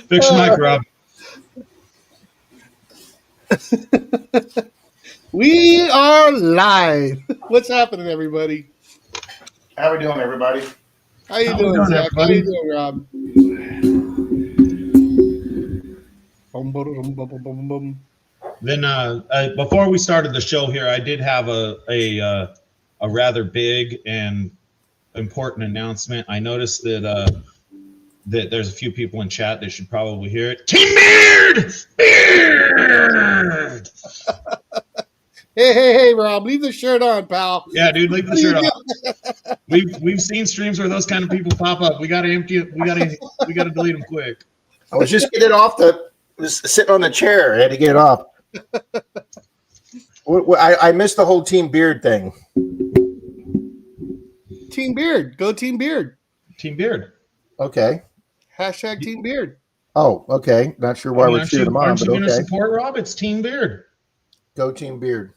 Fix your mic, Rob. We are live. What's happening, everybody? How we doing, everybody? How you How we doing, doing, Zach? How everybody? you doing, Rob? Bum, bum, bum, bum, bum, bum. Then before we started the show here, I did have a rather big and important announcement. I noticed that there's a few people in chat that should probably hear it. Team Beard! Beard! Hey, Rob, leave the shirt on, pal. Yeah, dude, leave the shirt off. We've seen streams where those kind of people pop up. We gotta empty it. We gotta delete them quick. I was just getting it off was sitting on the chair. I had to get it off. I missed the whole Team Beard thing. Team Beard. Go Team Beard. Team Beard. Okay. Hashtag Team Beard. Oh, okay. Not sure why we're cheering them on, Aren't you but going to okay. support Rob? It's Team Beard. Go Team Beard.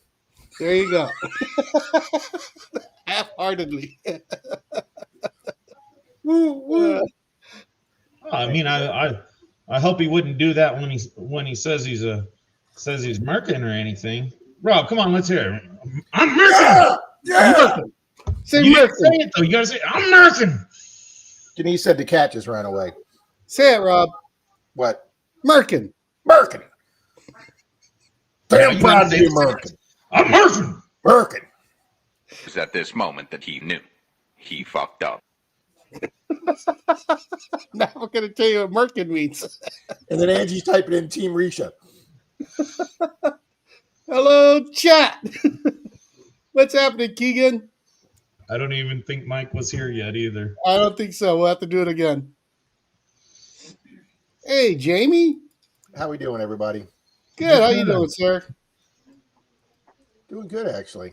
There you go. Half-heartedly. I mean, I hope he wouldn't do that when he says he's Merkin or anything. Rob, come on, let's hear it. I'm Merkin. Yeah. Say You gotta Merkin. say it though. You gotta say I'm Merkin. Denise said the cat just ran away. Say it, Rob. What? Merkin. Merkin. Damn You proud gotta to be say it. Merkin. I'm Merkin. Merkin. It was at this moment that he knew he fucked up. Now we're going to tell you what Merkin means. And then Angie's typing in Team Risha. Hello, chat. What's happening, Keegan? I don't even think Mike was here yet either. I don't think so. We'll have to do it again. Hey, Jamie. How we doing, everybody? Good. How you doing, sir? Doing good, actually.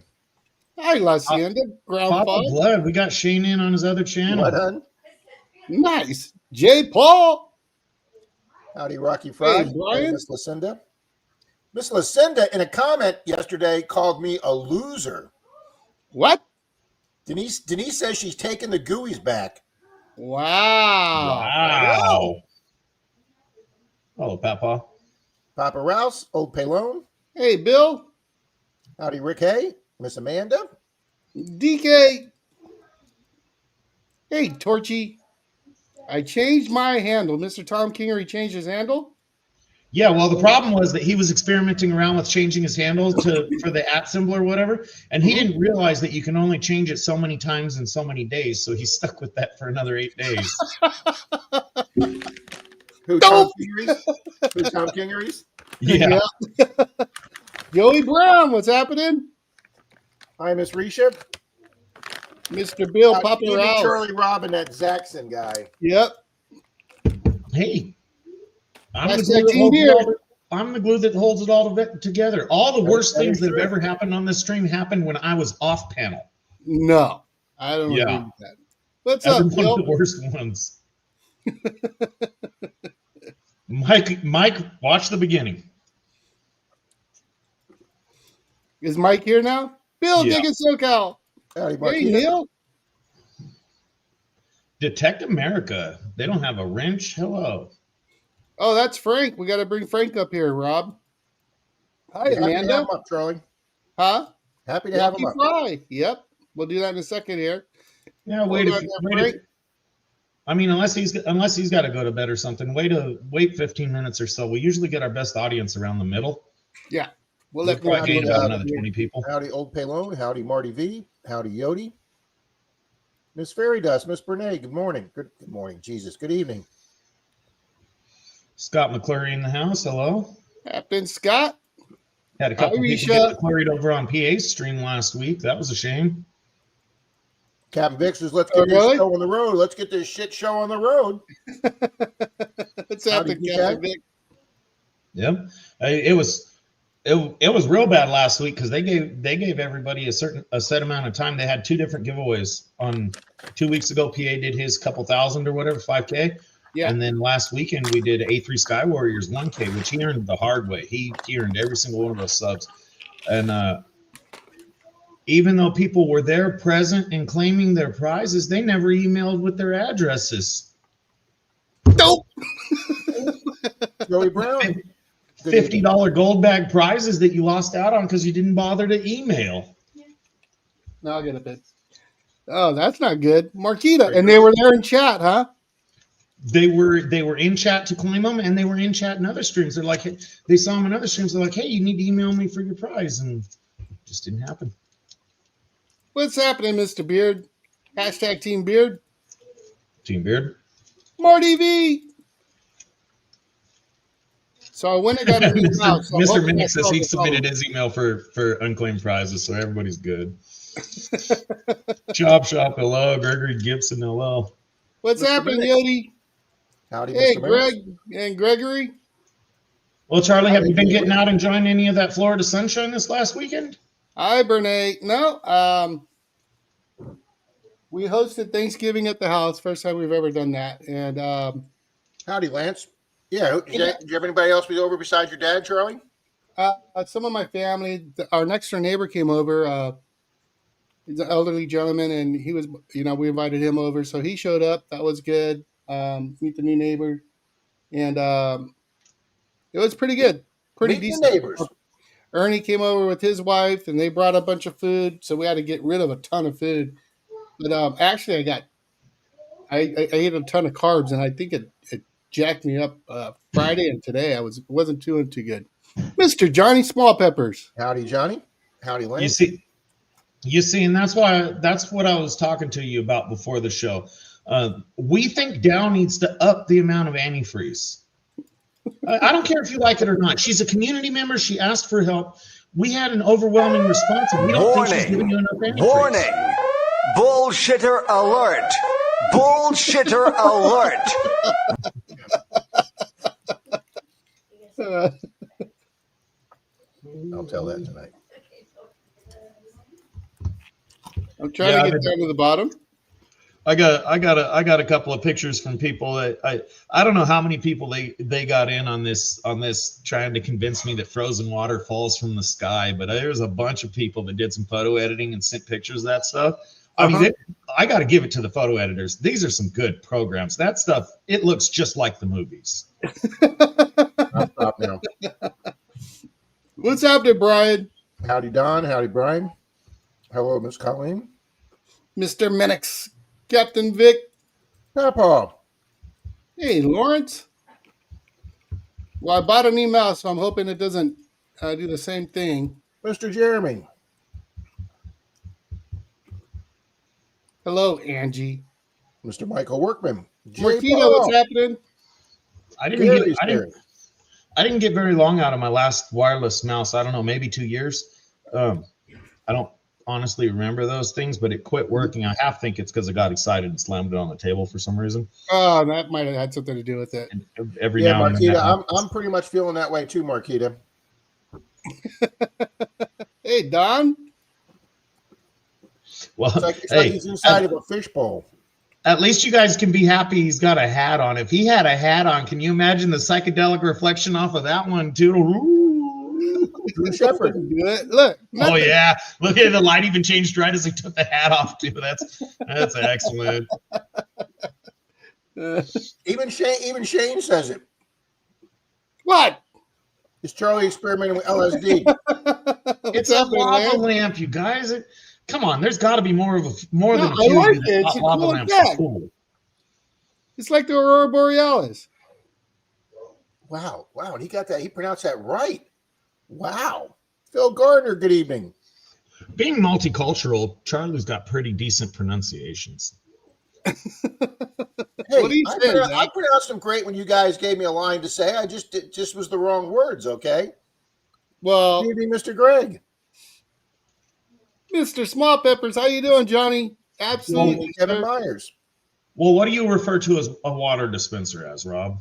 Hi, La Hacienda. Ground Papa Fall. Blood. We got Shane in on his other channel. What, hun? Nice. J. Paul. Howdy, Rocky Fry. Hey, Brian. Miss Lucinda. Miss Lucinda, in a comment yesterday, called me a loser. What? Denise says she's taking the gooey's back. Wow. Wow. Hello, Papa. Papa Rouse, Old Pelone. Hey, Bill. Howdy, Rick Hay. Miss Amanda. DK. Hey, Torchy. I changed my handle. Mr. Tom Kinger, he changed his handle? Yeah, well, the problem was that he was experimenting around with changing his handle for the @ symbol or whatever, and he didn't realize that you can only change it so many times in so many days, so he's stuck with that for another 8 days. Who, Tom Kingery's? Who, Tom Kingery's? Yeah. Joey Brown, what's happening? Hi, Miss Risha. Mr. Bill Even Paparazzi. Charlie Robin, that Zaxxon guy. Yep. Hey, I'm That's the, that glue that Team holds it Beard. all, I'm the glue that holds it all together. All the worst That is things that have true. ever happened on this stream happened when I was off panel. No, I don't agree Yeah. with that. What's Every up, one Bill? of the worst ones. Mike, watch the beginning. Is Mike here now? Bill, Yeah. Diggins SoCal. Howdy, Hey, Marquita. Neil. Detect America. They don't have a wrench. Hello. Oh, that's Frank. We got to bring Frank up here, Rob. Hi, Happy to have Amanda. him up, Charlie. Huh? Happy to have Lucky him up. Fry. Yep. We'll do that in a second here. Yeah, wait. Hold on there, Frank. I mean, unless he's got to go to bed or something. Wait 15 minutes or so. We usually get our best audience around the middle. Yeah. We'll We'll let probably Frank gain do about that. another 20 people. Howdy, Old Pelone. Howdy, Marty V. Howdy, Yodi. Miss Fairy Dust. Miss Bernay. Good morning. Good morning. Jesus. Good evening. Scott McClurry in the house. Hello. Captain Scott. Had a couple Hi, people Risha. get McClurried over on PA's stream last week. That was a shame. Captain Vic says, let's get Oh, this really? show on the road. Let's get this shit show on the road. What's happening, you Captain guys? Vic? Yep. It was real bad last week because they gave everybody a set amount of time. They had 2 different giveaways. On 2 weeks ago, PA did his couple thousand or whatever, 5K. Yeah. And then last weekend we did A3 Sky Warriors 1K, which he earned the hard way. He earned every single one of those subs. And even though people were there present and claiming their prizes, they never emailed with their addresses. Nope. Joey Brown. Good evening. $50 gold bag prizes that you lost out on because you didn't bother to email. No, I'll get a bit. Oh, that's not good. Marquita. And they were there in chat, huh? They were in chat to claim them, and they were in chat in other streams. They're like, hey, they saw them in other streams. They're like, hey, you need to email me for your prize, and it just didn't happen. What's happening, Mr. Beard? Hashtag Team Beard. Team Beard. Marty V. So I went and got a new house. So Mr. hopefully Minnick that says solves he the submitted problem. his email for unclaimed prizes, so everybody's good. Chop Shop, hello. Gregory Gibson, hello. What's Mr. happening, Minnick. Yodi? Howdy, Hey, Mr. Greg Minnick. and Gregory. Well, Charlie, have you been getting out and enjoying any of that Florida sunshine this last weekend? Hi, Bernie. No, we hosted Thanksgiving at the house. First time we've ever done that. And Howdy, Lance. Yeah. Did you have anybody else be over besides your dad, Charlie? some of my family, our next door neighbor came over. He's an elderly gentleman, and he was, we invited him over. So he showed up. That was good. Meet the new neighbor. And it was pretty good. Pretty Meet the decent. neighbors. Ernie came over with his wife, and they brought a bunch of food. So we had to get rid of a ton of food. But actually, I ate a ton of carbs, and I think it jacked me up Friday and today. Wasn't doing too good. Mr. Johnny Small Peppers. Howdy, Johnny. Howdy, Lance. You see, and that's what I was talking to you about before the show. We think Dow needs to up the amount of antifreeze. I don't care if you like it or not. She's a community member. She asked for help. We had an overwhelming response, and we don't think she's giving you enough antifreeze. Warning! Bullshitter alert! Bullshitter alert! I'll tell that tonight. I'm trying to get down to the bottom. I got a couple of pictures from people that I don't know how many people they got in on this trying to convince me that frozen water falls from the sky, but there's a bunch of people that did some photo editing and sent pictures of that stuff. I mean, I got to give it to the photo editors. These are some good programs. That stuff, it looks just like the movies. I'll stop now. What's happening, Brian? Howdy, Don. Howdy, Brian. Hello, Miss Colleen. Mr. Minix. Captain Vic. Papa. Hey, Lawrence. Well, I bought a new mouse, so I'm hoping it doesn't do the same thing. Mr. Jeremy. Hello, Angie. Mr. Michael Workman. J. Marquita, Paul. what's happening? I didn't get very long out of my last wireless mouse. I don't know, maybe 2 years. I don't honestly remember those things, but it quit working. I half think it's because I got excited and slammed it on the table for some reason. Oh, that might have had something to do with it. And every Yeah, now and then, Marquita, I'm pretty much feeling that way too, Marquita. Hey, Don. well, It's like hey, he's inside of a fishbowl. at least you guys can be happy he's got a hat on. If he had a hat on, can you imagine the psychedelic reflection off of that one too? Drew Shepard. Do it. Look. Oh yeah, look at the light even changed right as he took the hat off too. That's excellent. Even Shane says it. What? Is Charlie experimenting with LSD? It's What's a happening, lava man? lamp, you guys. Come on, there's got to be more than No, a I few like of you that it. It's thought a lava cool lamps are effect. cool. It's like the Aurora Borealis. Wow. And he got that. He pronounced that right. Wow. Phil Gardner, good evening. Being multicultural, Charlie's got pretty decent pronunciations. Hey, What are you saying, I Zach? pronounced them great when you guys gave me a line to say. It just was the wrong words, okay? Well, Maybe Mr. Greg. Mr. Small Peppers, how you doing, Johnny? Absolutely. Kevin sir. Myers. Well, what do you refer to as a water dispenser as, Rob?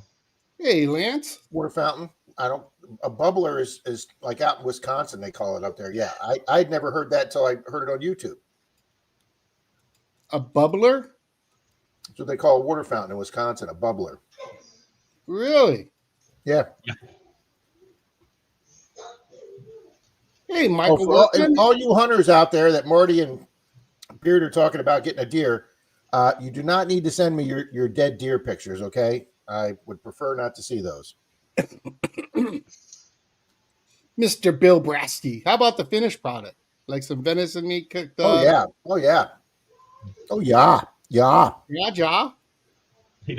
Hey, Lance. Water fountain. A bubbler is like out in Wisconsin, they call it up there. Yeah, I'd never heard that till I heard it on YouTube. A bubbler? That's what they call a water fountain in Wisconsin, a bubbler. Really? Yeah. Hey, Oh, Michael for all, Workman. and all you hunters out there that Marty and Beard are talking about getting a deer, you do not need to send me your dead deer pictures, okay? I would prefer not to see those. Mr. Bill Brasky. How about the finished product? Like some venison meat cooked Oh up? yeah. Oh yeah. Oh yeah. Yeah. Yeah. He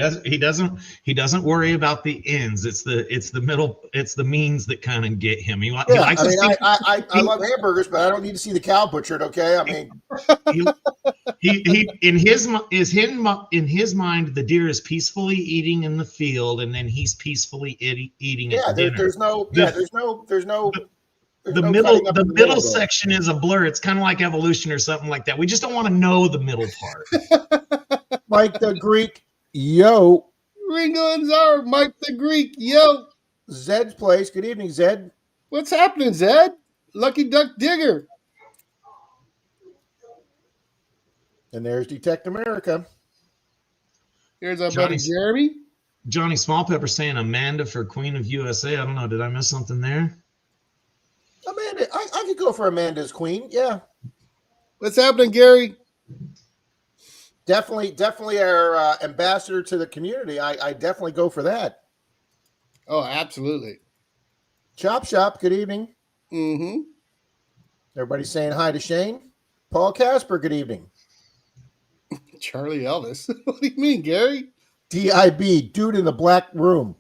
doesn't worry about the ends. It's the middle. It's the means that kind of get him. He Yeah. likes I to mean, see. I love hamburgers, but I don't need to see the cow butchered. Okay. I mean, he in his mind, the deer is peacefully eating in the field, and then he's peacefully eating yeah. at dinner. There's no The no middle cutting up the in middle there. section is a blur. It's kind of like evolution or something like that. We just don't want to know the middle part. Mike the Greek, yo. Ringo and Czar, Mike the Greek. Yo, Zed's place. Good evening, Zed. what's happening, Zed? Lucky Duck Digger. And there's Detect America. Here's our Johnny- buddy Jeremy. Johnny Smallpepper saying Amanda for Queen of USA. I don't know. Did I miss something there? Amanda, I could go for Amanda's queen. Yeah. What's happening, Gary? Definitely our ambassador to the community. I definitely go for that. Oh, absolutely. Chop Shop, good evening. Mm-hmm. Everybody's saying hi to Shane. Paul Casper, good evening. Charlie Elvis. What do you mean, Gary? DIB, dude in the black room.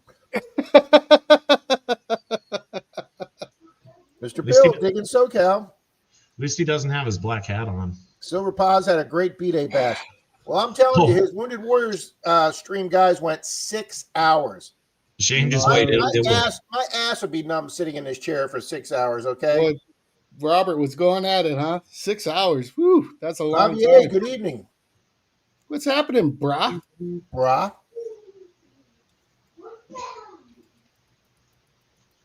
Mr. least Bill, he- digging SoCal. At least he doesn't have his black hat on. Silver Paws had a great B-Day bash. Well, I'm telling you, his Wounded Warriors stream guys went 6 hours. Shane just My waited. ass would be numb sitting in this chair for 6 hours, okay? Boy, Robert was going at it, huh? 6 hours. Whew, that's a long Javier, time. good evening, What's happening, brah? brah.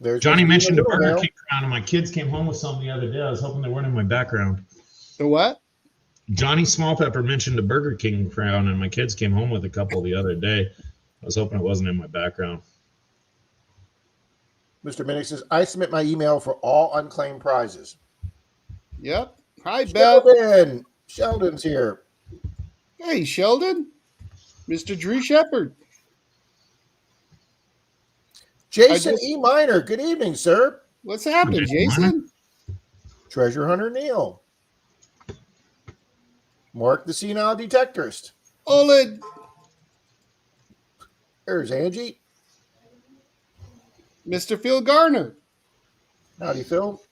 There's Johnny Mr. mentioned a Little Burger Bell. King crown, and my kids came home with some the other day. I was hoping they weren't in my background. The what? Johnny Smallpepper mentioned a Burger King crown, and my kids came home with a couple the other day. I was hoping it wasn't in my background. Mr. Minnick says, I submit my email for all unclaimed prizes. Yep. Hi, Bev. Sheldon's here. Hey, Sheldon. Mr. Drew Shepard. Jason just- E. Minor, good evening, sir. What's happening, Jason Jason? Treasure Hunter Neil. Mark the Senile Detectorist. Olin. There's Angie. Mr. Phil Garner. Howdy, Phil.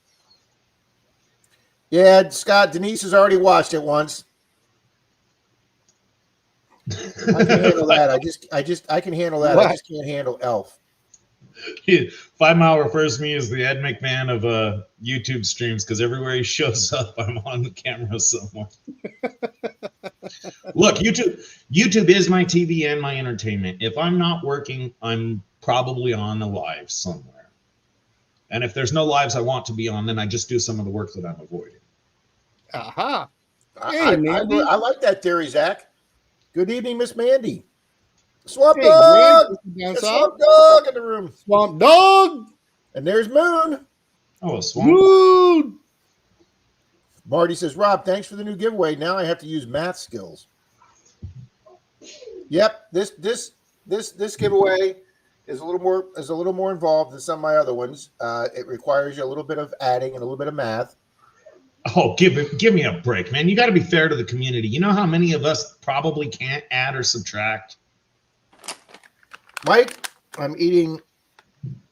Yeah, Scott, Denise has already watched it once. I can handle that. I can handle that. I What? just can't handle Elf. 5 Mile refers to me as the Ed McMahon of YouTube streams because everywhere he shows up, I'm on the camera somewhere. Look, YouTube is my TV and my entertainment. If I'm not working, I'm probably on a live somewhere. And if there's no lives I want to be on, then I just do some of the work that I'm avoiding. Aha. I Hey, Mandy. like that theory, Zach. Good evening, Miss Mandy. Swamp Hey, Dog. Greg. Down There's south. Swamp Dog in the room. Swamp Dog. And there's Moon. Oh, a swamp. Moon. Marty says, Rob, thanks for the new giveaway. Now I have to use math skills. Yep, this giveaway is a little more involved than some of my other ones. It requires you a little bit of adding and a little bit of math. Oh, give me a break, man. You got to be fair to the community. You know how many of us probably can't add or subtract? Mike, I'm eating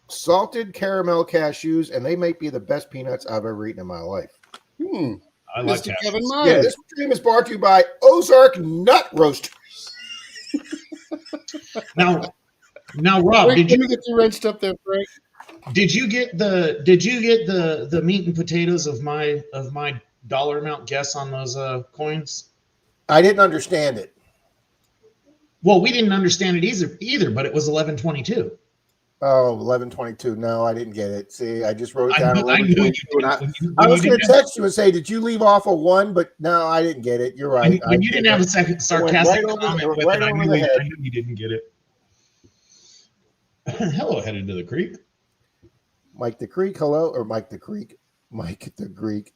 salted caramel cashews, and they might be the best peanuts I've ever eaten in my life. I like Mr. that. Kevin Yeah, Myers. this stream is brought to you by Ozark Nut Roasters. Now, Rob, Frank, did you let me get you wrenched up there, Frank. Did you get the meat and potatoes of my dollar amount guess on those coins? I didn't understand it. Well, we didn't understand it either, but it was 1122. Oh, 1122. No, I didn't get it. See, I just wrote it down. I knew you 1122, did. and I When was you going to didn't have- text you and say, did you leave off a one? But no, I didn't get it. You're right. when you didn't have a second sarcastic right over comment with right it, I over knew, the head. I knew you didn't get it. Hello, headed to the creek. Mike the Creek, hello, or Mike the Creek, Mike the Greek.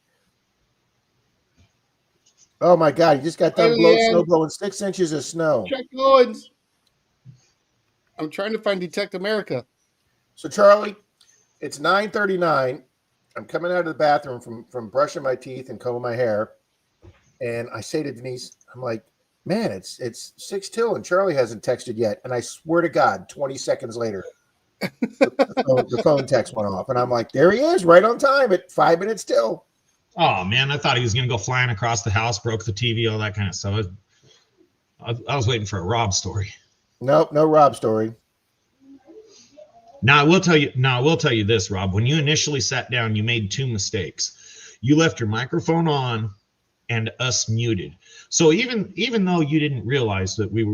Oh my God! You just got done Oh, blowing 6 inches of snow. Check Owens. I'm trying to find Detect America. So Charlie, it's 9:39. I'm coming out of the bathroom from brushing my teeth and combing my hair, and I say to Denise, I'm like, man, it's 6 till, and Charlie hasn't texted yet. And I swear to God, 20 seconds later, the phone text went off, and I'm like, there he is, right on time at 5 minutes till. Oh man, I thought he was gonna go flying across the house, broke the TV, all that kind of stuff. I was waiting for a Rob story. Nope, no Rob story. Now I will tell you this, Rob. When you initially sat down, you made two mistakes. You left your microphone on and us muted. So even though you didn't realize that we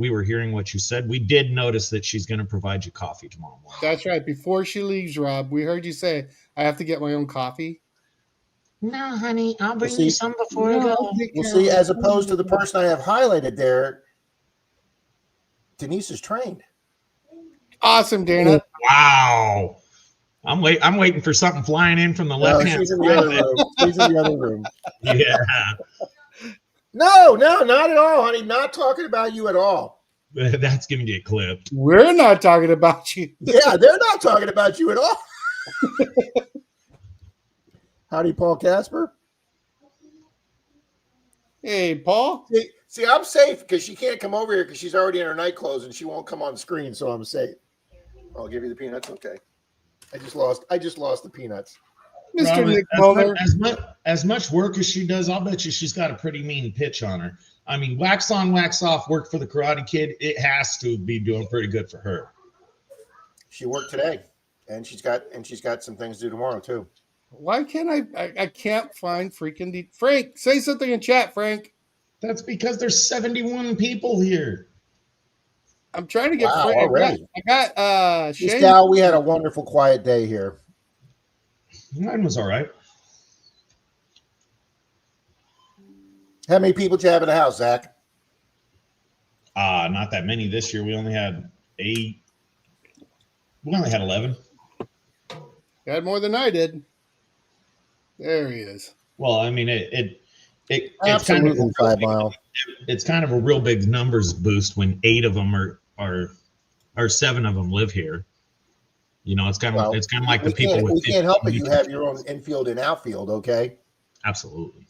were hearing what you said, we did notice that she's going to provide you coffee tomorrow morning. That's right. Before she leaves, Rob, we heard you say, I have to get my own coffee. No, honey, I'll bring see- you some before I go. Well, see, as opposed to the person I have highlighted there, Denise is trained. Awesome, Dana. Wow. I'm waiting for something flying in from the No, left hand she's in the other room. She's in the other room. Yeah. No, not at all, honey. Not talking about you at all. That's gonna get clipped. We're not talking about you. Yeah, they're not talking about you at all. Howdy, Paul Casper. Hey, Paul. See, I'm safe because she can't come over here because she's already in her night clothes and she won't come on screen, so I'm safe. I'll give you the peanuts. Okay. I just lost the peanuts. Mr. Robin, Nick Muller. as much work as she does, I'll bet you she's got a pretty mean pitch on her. I mean, wax on, wax off work for the Karate Kid. It has to be doing pretty good for her. She worked today, and she's got some things to do tomorrow too. Why can't I can't find freaking Frank, say something in chat, Frank. That's because there's 71 people here. I'm trying to get Wow, Frank. already. I got Miss Shane. Gal, we had a wonderful quiet day here. Mine was all right. How many people did you have in the house, Zach? Not that many this year. We only had 8. We only had 11. Had more than I did. There he is. Well, I mean, it's kind of Absolutely 5 Mile. it's kind of a real big numbers boost when 8 of them or 7 of them live here. You know, it's kind of like the people with. We can't help it. You have your own infield and outfield, okay? Absolutely.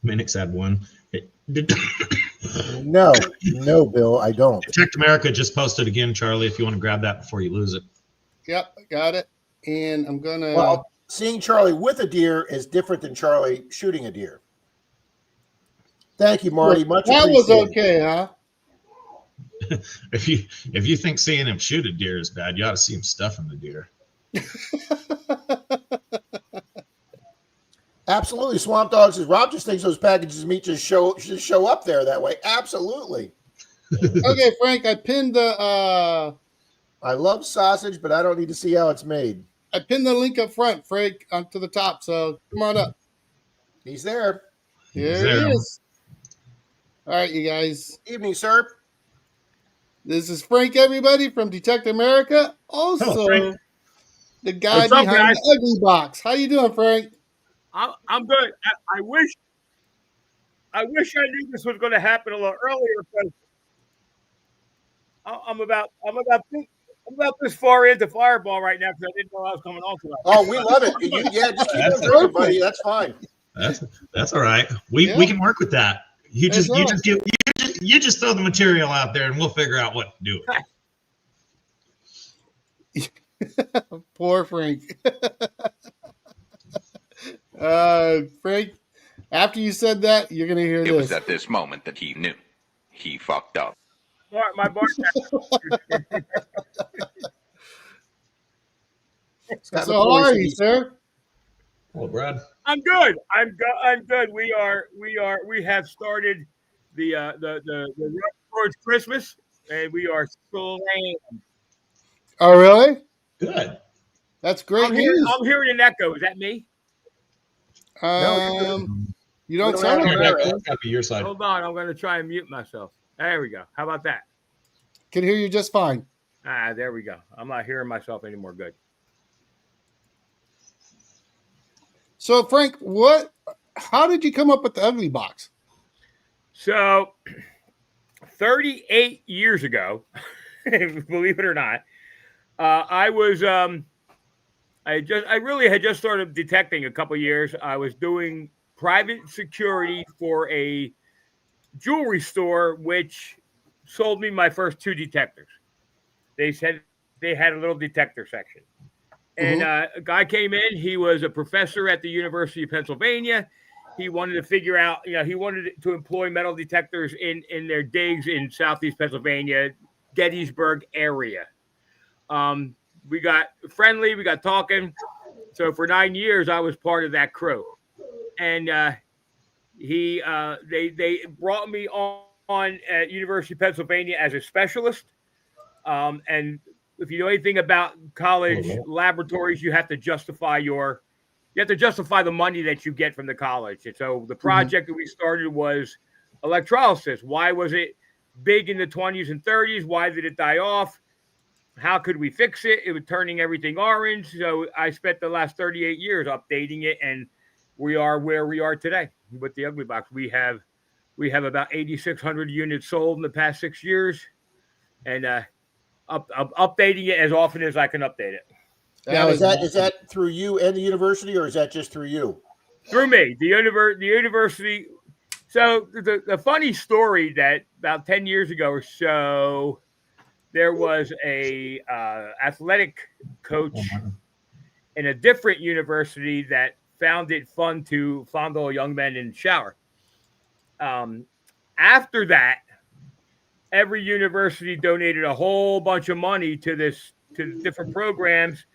Minix had one. No, Bill, I don't. Detect America just posted again, Charlie, if you want to grab that before you lose it. Yep, I got it. And I'm gonna Well, seeing Charlie with a deer is different than Charlie shooting a deer. Thank you, Marty. Much that was appreciated. okay, huh? If you think seeing him shoot a deer is bad, you ought to see him stuffing the deer. Absolutely. Swamp Dog says Rob just thinks those packages of meat just show up there that way. Absolutely. Okay, Frank, I pinned the I love sausage, but I don't need to see how it's made. link up front, Frank, onto the top. So come on up. He's there. Here There. he is. All right, you guys. Evening, sir. This is Frank, everybody, from Detect America. Also, Hello, Frank. the guy What's up, behind guys? the Ugly Box. How you doing, Frank? I'm good. I wish I knew this was going to happen a little earlier, because I'm about this far into Fireball right now because I didn't know I was coming on tonight. Oh, we love it. Just keep That's it drinking, buddy. That's fine. That's all right. We can work with that. You That's just throw the material out there and we'll figure out what to do with it. Poor Frank. Frank, after you said that, you're gonna hear It this. was at this moment that he knew. He fucked up. My bartender. So how are you, sir? Well, Brad. I'm good. I'm good. We have started the run towards Christmas, and we are slaying. Oh, really? Good. That's great I'm news. hearing an echo. Is that me? You don't We don't sound have like an that. echo. That's gotta be your side. Hold on. I'm going to try and mute myself. There we go. How about that? Can hear you just fine. There we go. I'm not hearing myself anymore. Good. So, Frank, how did you come up with the Ugly Box? So, 38 years ago, believe it or not. I was I really had just started detecting a couple years. I was doing private security for a jewelry store, which sold me my first two detectors. They said they had a little detector section. And a guy came in. He was a professor at the University of Pennsylvania. He wanted to figure out, he wanted to employ metal detectors in their digs in Southeast Pennsylvania, Gettysburg area. We got friendly. We got talking. So for 9 years, I was part of that crew. And they brought me on at University of Pennsylvania as a specialist. And if you know anything about college laboratories, you have to justify the money that you get from the college. And so the project that we started was electrolysis. Why was it big in the 20s and 30s? Why did it die off? How could we fix it? It was turning everything orange. So I spent the last 38 years updating it, and we are where we are today with the Ugly Box. We have about 8,600 units sold in the past 6 years, and updating it as often as I can update it. Now, is that through you and the university, or is that just through you? Through me, the university. So the funny story that about 10 years ago or so, there was a athletic coach in a different university that found it fun to fondle young men in the shower. After that, every university donated a whole bunch of money to different programs,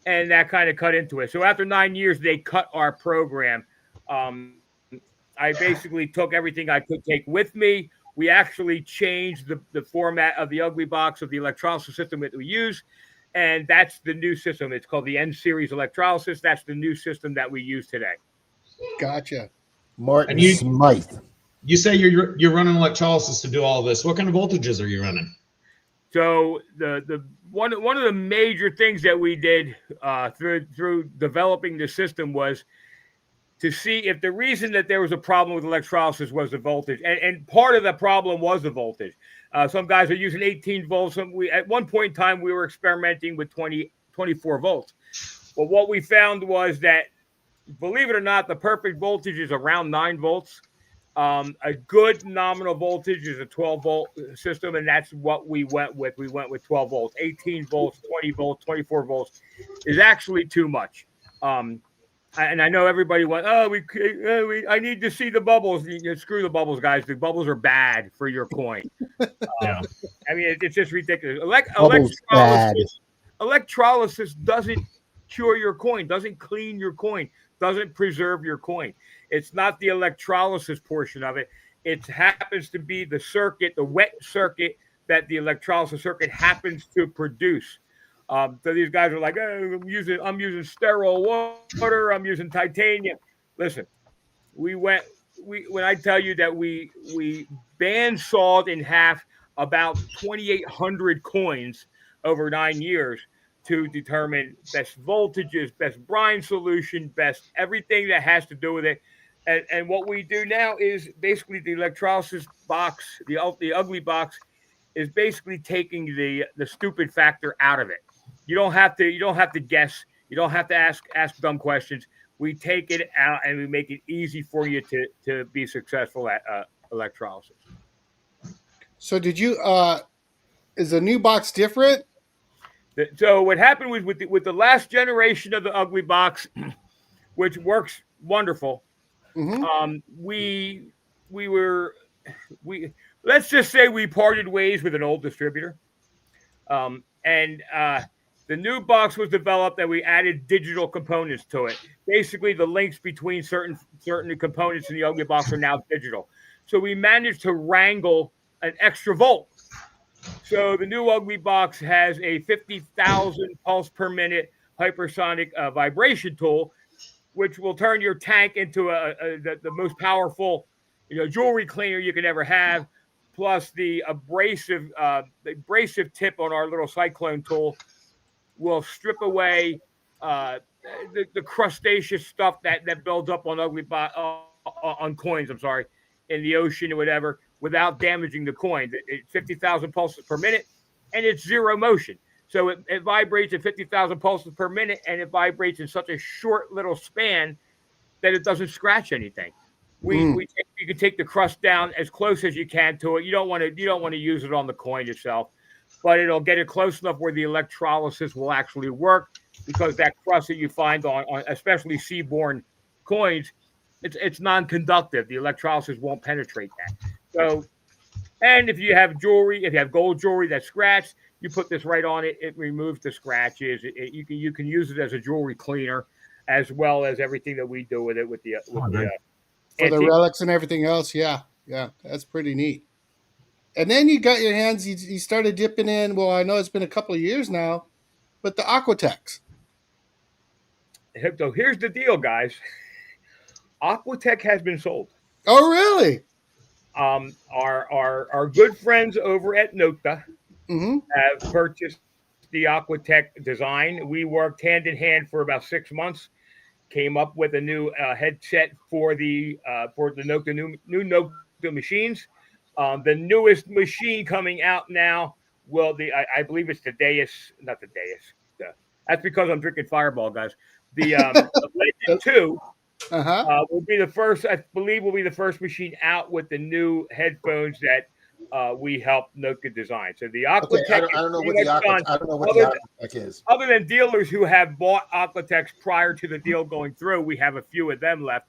and that kind of cut into it. So after 9 years, they cut our program. I basically took everything I could take with me. We actually changed the format of the Ugly Box of the electrolysis system that we use, and that's the new system. It's called the N-Series electrolysis. That's the new system that we use today. Gotcha. Martin And you- Smythe. You say you're running electrolysis to do all this. What kind of voltages are you running? So the one of the major things that we did through developing the system was to see if the reason that there was a problem with electrolysis was the voltage, and part of the problem was the voltage. Some guys are using 18 volts. At one point in time, we were experimenting with 24 volts. Well, what we found was that, believe it or not, the perfect voltage is around 9 volts. A good nominal voltage is a 12-volt system, and that's what we went with. We went with 12 volts. 18 volts, 20 volts, 24 volts is actually too much. And I know everybody went, I need to see the bubbles. Screw the bubbles, guys. The bubbles are bad for your coin. Yeah. I mean, it's just ridiculous. Electrolysis doesn't cure your coin, doesn't clean your coin, doesn't preserve your coin. It's not the electrolysis portion of it. It happens to be the circuit, the wet circuit that the electrolysis circuit happens to produce. So these guys are like, I'm using sterile water, I'm using titanium. Listen, when I tell you that we bandsawed in half about 2,800 coins over 9 years to determine best voltages, best brine solution, best everything that has to do with it. And what we do now is basically the electrolysis box, the Ugly Box, is basically taking the stupid factor out of it. You don't have to guess. You don't have to ask dumb questions. We take it out and we make it easy for you to be successful at electrolysis. So did you? Is the new box different? So what happened was with the last generation of the Ugly Box, which works wonderful. We let's just say we parted ways with an old distributor, and the new box was developed and we added digital components to it. Basically, the links between certain components in the Ugly Box are now digital. So we managed to wrangle an extra volt. So the new Ugly Box has a 50,000 pulse per minute hypersonic vibration tool, which will turn your tank into the most powerful, jewelry cleaner you can ever have. Plus the abrasive tip on our little cyclone tool will strip away the crustaceous stuff that builds up on on coins. I'm sorry, in the ocean or whatever, without damaging the coin. It's 50,000 pulses per minute. and it's zero motion. So it vibrates at 50,000 pulses per minute, and it vibrates in such a short little span that it doesn't scratch anything. You can take the crust down as close as you can to it. You don't want to use it on the coin itself, but it'll get it close enough where the electrolysis will actually work, because that crust that you find on especially seaborne coins, it's non-conductive. The electrolysis won't penetrate that. So, and if you have jewelry, if you have gold jewelry that's scratched, you put this right on it. It removes the scratches. You can use it as a jewelry cleaner, as well as everything that we do with it for the relics and everything else. Yeah, that's pretty neat. And then you got your hands. You started dipping in. Well, I know it's been a couple of years now, but the Aquatex. So here's the deal, guys. Aquatech has been sold. Oh, really? Our good friends over at Nota have purchased the Aquatech design. We worked hand in hand for about 6 months. Came up with a new headset for the Nota new Nota machines. The newest machine coming out now I believe it's the Deus, not the Deus. That's because I'm drinking Fireball, guys. The Legend 2 will be the first. I believe will be the first machine out with the new headphones that we helped Nota design. So the Aquatech. I don't know what the Aquatech is. Other than dealers who have bought Aquatechs prior to the deal going through, we have a few of them left.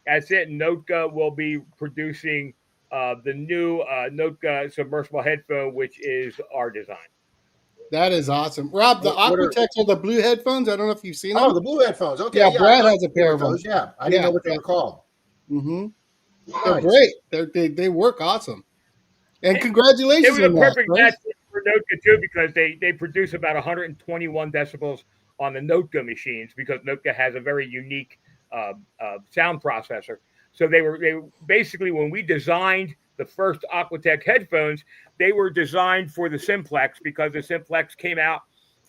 That's it. Nota will be producing the new Nota submersible headphone, which is our design. That is awesome. Rob, the Aquatechs are the blue headphones. I don't know if you've seen them. Oh, the blue headphones. Okay. Yeah, Brad has a pair of them. Yeah, I didn't know what they were called. Mm-hmm. They're great. They work awesome. And congratulations. It was a perfect match for Nota too, because they produce about 121 decibels on the Nota machines, because Nota has a very unique sound processor. So they basically, when we designed the first Aquatech headphones, they were designed for the Simplex, because the Simplex came out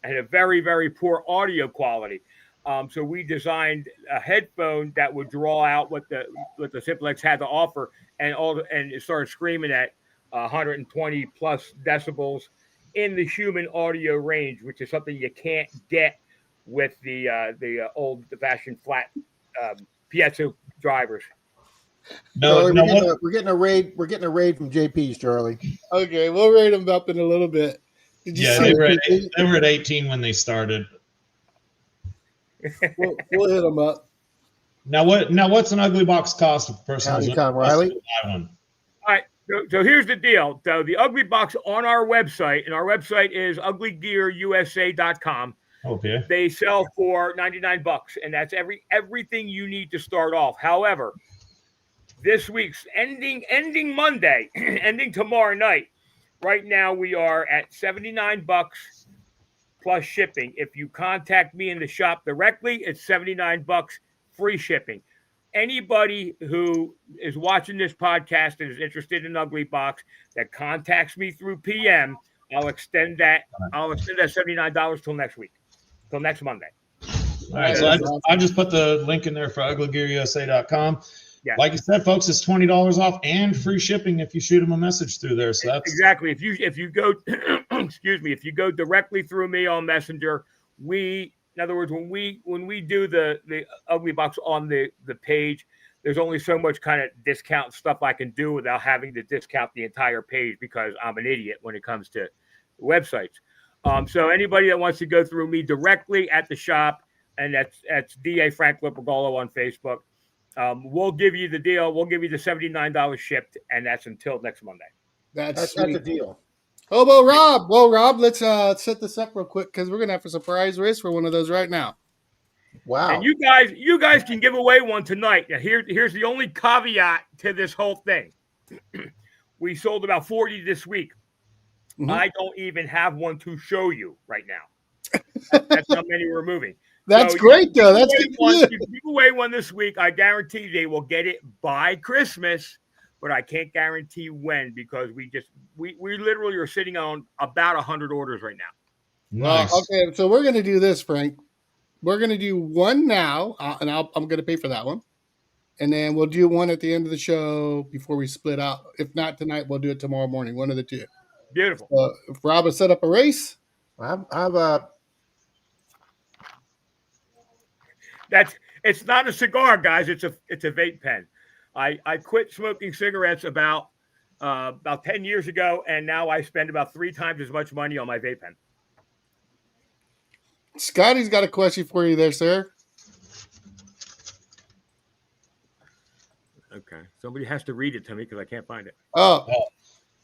and had a very, very poor audio quality. So we designed a headphone that would draw out what the Simplex had to offer, and it started screaming at 120 plus decibels in the human audio range, which is something you can't get with the old-fashioned flat piezo drivers. No, we're getting a raid. We're getting a raid from JP's, Charlie. Okay, we'll rate them up in a little bit. They were at 18 when they started. We'll hit them up. Now what's an Ugly Box cost of personal? Tom Riley. All right. So here's the deal. So the Ugly Box on our website, and our website is uglygearusa.com. Okay. They sell for $99, and that's everything you need to start off. However, this week's ending Monday, ending tomorrow night. Right now we are at $79 plus shipping. If you contact me in the shop directly, it's $79 free shipping. Anybody who is watching this podcast and is interested in Ugly Box that contacts me through PM, I'll extend that $79 till next week, till next Monday. All right, so I just put the link in there for uglygearusa.com. Yeah. Like I said, folks, it's $20 off and free shipping if you shoot them a message through there. So that's exactly. If you go, excuse me, if you go directly through me on Messenger, in other words, when we do the Ugly Box on the page, there's only so much kind of discount stuff I can do without having to discount the entire page, because I'm an idiot when it comes to websites. So anybody that wants to go through me directly at the shop, and that's DA Frank Lipergolo on Facebook. We'll give you the deal. We'll give you the $79 shipped, and that's until next Monday. That's a deal. Rob, let's set this up real quick, because we're gonna have a surprise race for one of those right now. Wow! And you guys can give away one tonight. Now here's the only caveat to this whole thing. We sold about 40 this week. Mm-hmm. I don't even have one to show you right now. That's how many we're moving. That's great, though. That's good. If you give away one this week, I guarantee they will get it by Christmas, but I can't guarantee when, because we literally are sitting on about 100 orders right now. Nice. Okay, so we're going to do this, Frank. We're going to do one now, and I'm going to pay for that one. And then we'll do one at the end of the show before we split out. If not tonight, we'll do it tomorrow morning, one of the two. Beautiful. If Rob would set up a race, It's not a cigar, guys. It's a vape pen. I quit smoking cigarettes about 10 years ago, and now I spend about 3 times as much money on my vape pen. Scotty's got a question for you there, sir. Okay, somebody has to read it to me because I can't find it. Oh,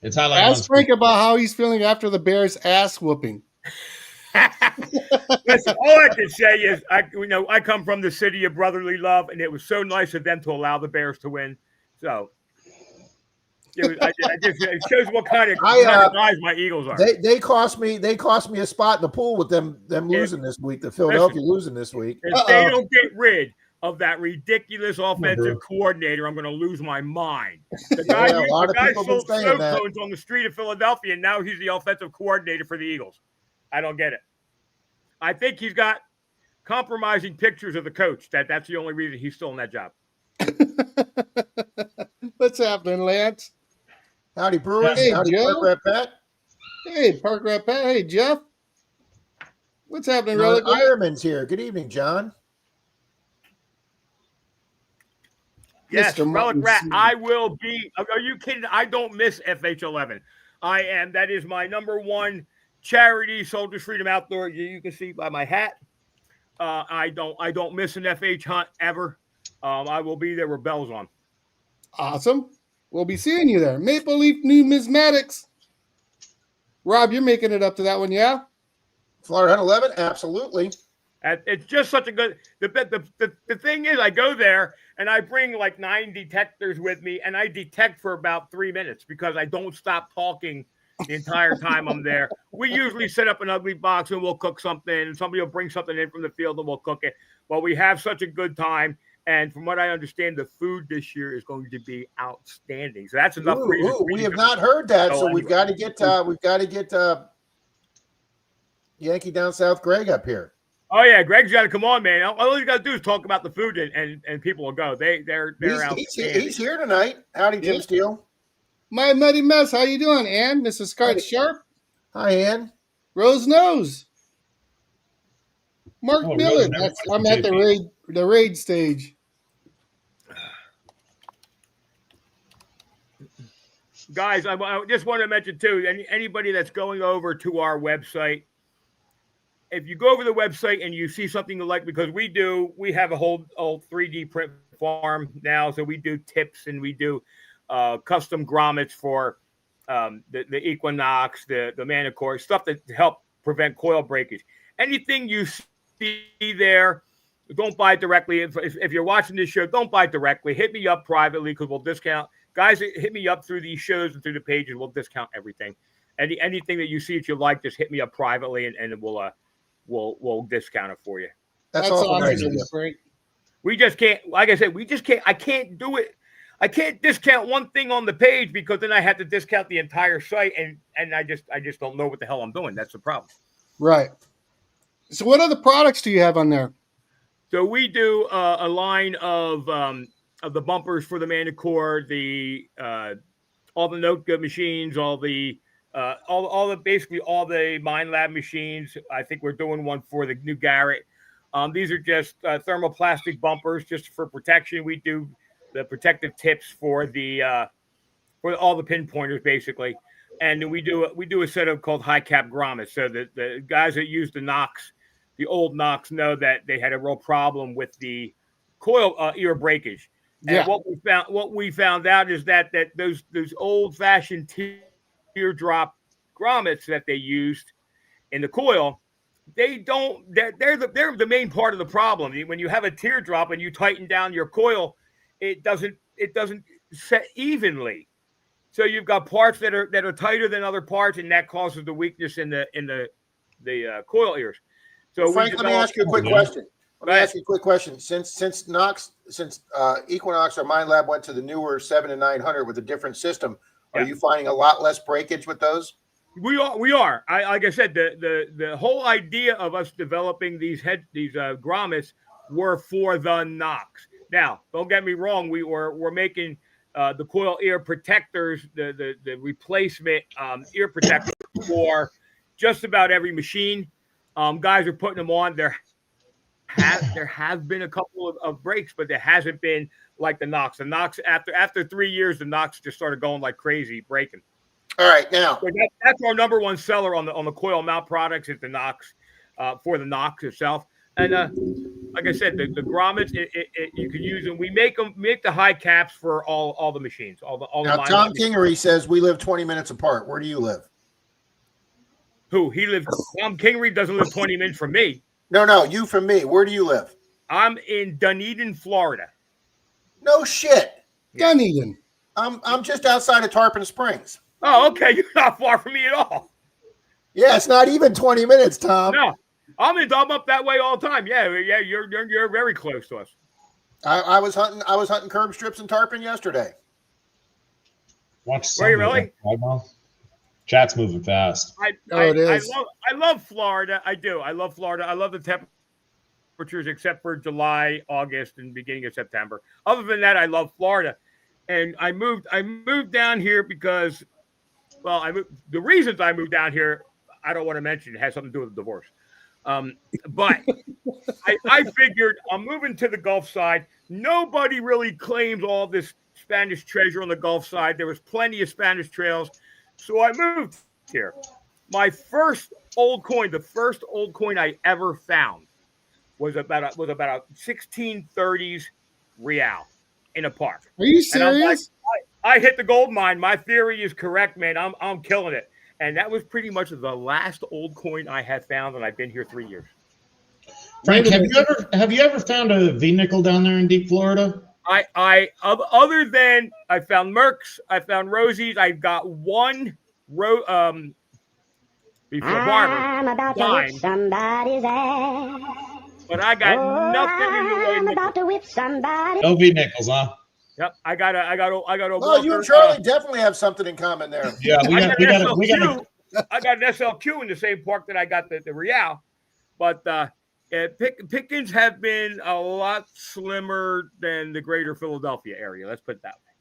It's highlighted on ask Frank about how he's feeling after the Bears' ass whooping. Listen, all I can say is, I come from the city of brotherly love, and it was so nice of them to allow the Bears to win. So it shows what kind of guys my Eagles are. They cost me a spot in the pool with them losing this week. The Philadelphia losing this week. If they don't get rid of that ridiculous offensive coordinator, I'm going to lose my mind. The guy, sold snow cones on the street of Philadelphia, and now he's the offensive coordinator for the Eagles. I don't get it. I think he's got compromising pictures of the coach. That's the only reason he's still in that job. What's happening, Lance? Howdy, Brewers. Hey, Howdy, Joe. Park Rat Pat. Hey, Park Rat Pat. Hey, Jeff. What's happening, Relic? Ironman's here. Good evening, John. Yes, Mr. Relic Martin Rat. Smith. I will be. Are you kidding? I don't miss FH11. I am. That is my number one charity, Soldiers Freedom Outdoor. You can see by my hat. I don't miss an FH hunt ever. I will be there with bells on. Awesome. We'll be seeing you there. Maple Leaf Numismatics. Rob, you're making it up to that one, yeah? Florida Hunt 11, absolutely. It's just such a good. The thing is, I go there and I bring like 9 detectors with me, and I detect for about 3 minutes because I don't stop talking the entire time I'm there. We usually set up an ugly box and we'll cook something, and somebody will bring something in from the field and we'll cook it. But we have such a good time, and from what I understand, the food this year is going to be outstanding. So that's enough reason. We have not heard that, so we've got to get Yankee Down South Greg up here. Oh yeah, Greg's got to come on, man. All you got to do is talk about the food, and people will go. They're outstanding. He's here tonight. Howdy, Jim Steele. My Muddy Mess, how you doing, Ann? Mrs. Scott Sharp? Hi, Ann. Rose Nose. Mark Miller. Rose I'm at the raid stage. Guys, I just want to mention too, anybody that's going over to our website, if you go over the website and you see something you like, because we have a whole 3D print farm now, so we do tips and we do custom grommets for the Equinox, the Manicore, stuff that help prevent coil breakage. Anything you see there, don't buy it directly. If you're watching this show, don't buy it directly. Hit me up privately because we'll discount. Guys, hit me up through these shows and through the pages. We'll discount everything. Anything that you see that you like, just hit me up privately, and we'll discount it for you. That's awesome. Frank. We just can't. Like I said, we just can't. I can't do it. I can't discount one thing on the page because then I have to discount the entire site, and I just don't know what the hell I'm doing. That's the problem. Right. So, what other products do you have on there? So we do a line of the bumpers for the Manicore, all the Note Good machines, all the basically all the Mind Lab machines. I think we're doing one for the new Garrett. These are just thermoplastic bumpers just for protection. We do the protective tips for all the pinpointers basically, and we do a setup called high cap grommets. So the guys that use the old Knox know that they had a real problem with the coil ear breakage. And Yeah. what we found out is that those old fashioned teardrop grommets that they used in the coil, they're the main part of the problem. When you have a teardrop and you tighten down your coil, it doesn't set evenly. So you've got parts that are tighter than other parts, and that causes the weakness in the coil ears. So Frank, let me ask you a quick question. Since Equinox or Mind Lab went to the newer 7 and 900 with a different system, are you finding a lot less breakage with those? We are. Like I said, the whole idea of us developing these grommets were for the Knox. Now, don't get me wrong. We're making the coil ear protectors, the replacement ear protectors for just about every machine. Guys are putting them on. There have been a couple of breaks, but there hasn't been like the Knox. The Knox after 3 years, the Knox just started going like crazy, breaking. All right, now So that's our number one seller on the coil mount products is the Knox, for the Knox itself. And like I said, the grommets, you can use them. We make the high caps for all the machines. All the now line Tom machines. Kingery says we live 20 minutes apart. Where do you live? Who he lives? Tom Kingery doesn't live 20 minutes from me. No, you from me. Where do you live? I'm in Dunedin, Florida. No shit. Dunedin. I'm just outside of Tarpon Springs. Oh, okay. You're not far from me at all. Yeah, it's not even 20 minutes, Tom. No, I'm up that way all the time. Yeah. You're very close to us. I was hunting curb strips in Tarpon yesterday. Watch Were you somebody. really? Chat's moving fast. It is. I love Florida. I do. I love Florida. I love the temperatures except for July, August, and beginning of September. Other than that, I love Florida. And I moved down here because, well, the reasons I moved down here, I don't want to mention. It has something to do with the divorce. But I figured I'm moving to the Gulf side. Nobody really claims all this Spanish treasure on the Gulf side. There was plenty of Spanish trails. So I moved here. My first old coin, the first old coin I ever found was about a 1630s real in a park. Are you And I'm like, serious? I hit the gold mine. My theory is correct, man. I'm killing it. And that was pretty much the last old coin I had found, and I've been here 3 years. Frank, have you ever found a V nickel down there in deep Florida? Other than I found Mercs, I found Rosie's, I've got one before Barber. I'm about to Dime. whip somebody's ass. But I got nothing in the way. I'm of about to whip somebody. No V nickels, huh? Yep, I got a. Well, you and Charlie definitely have something in common there. Yeah, we got an SLQ in the same park that I got the Real, but Pickens have been a lot slimmer than the greater Philadelphia area. Let's put it that way.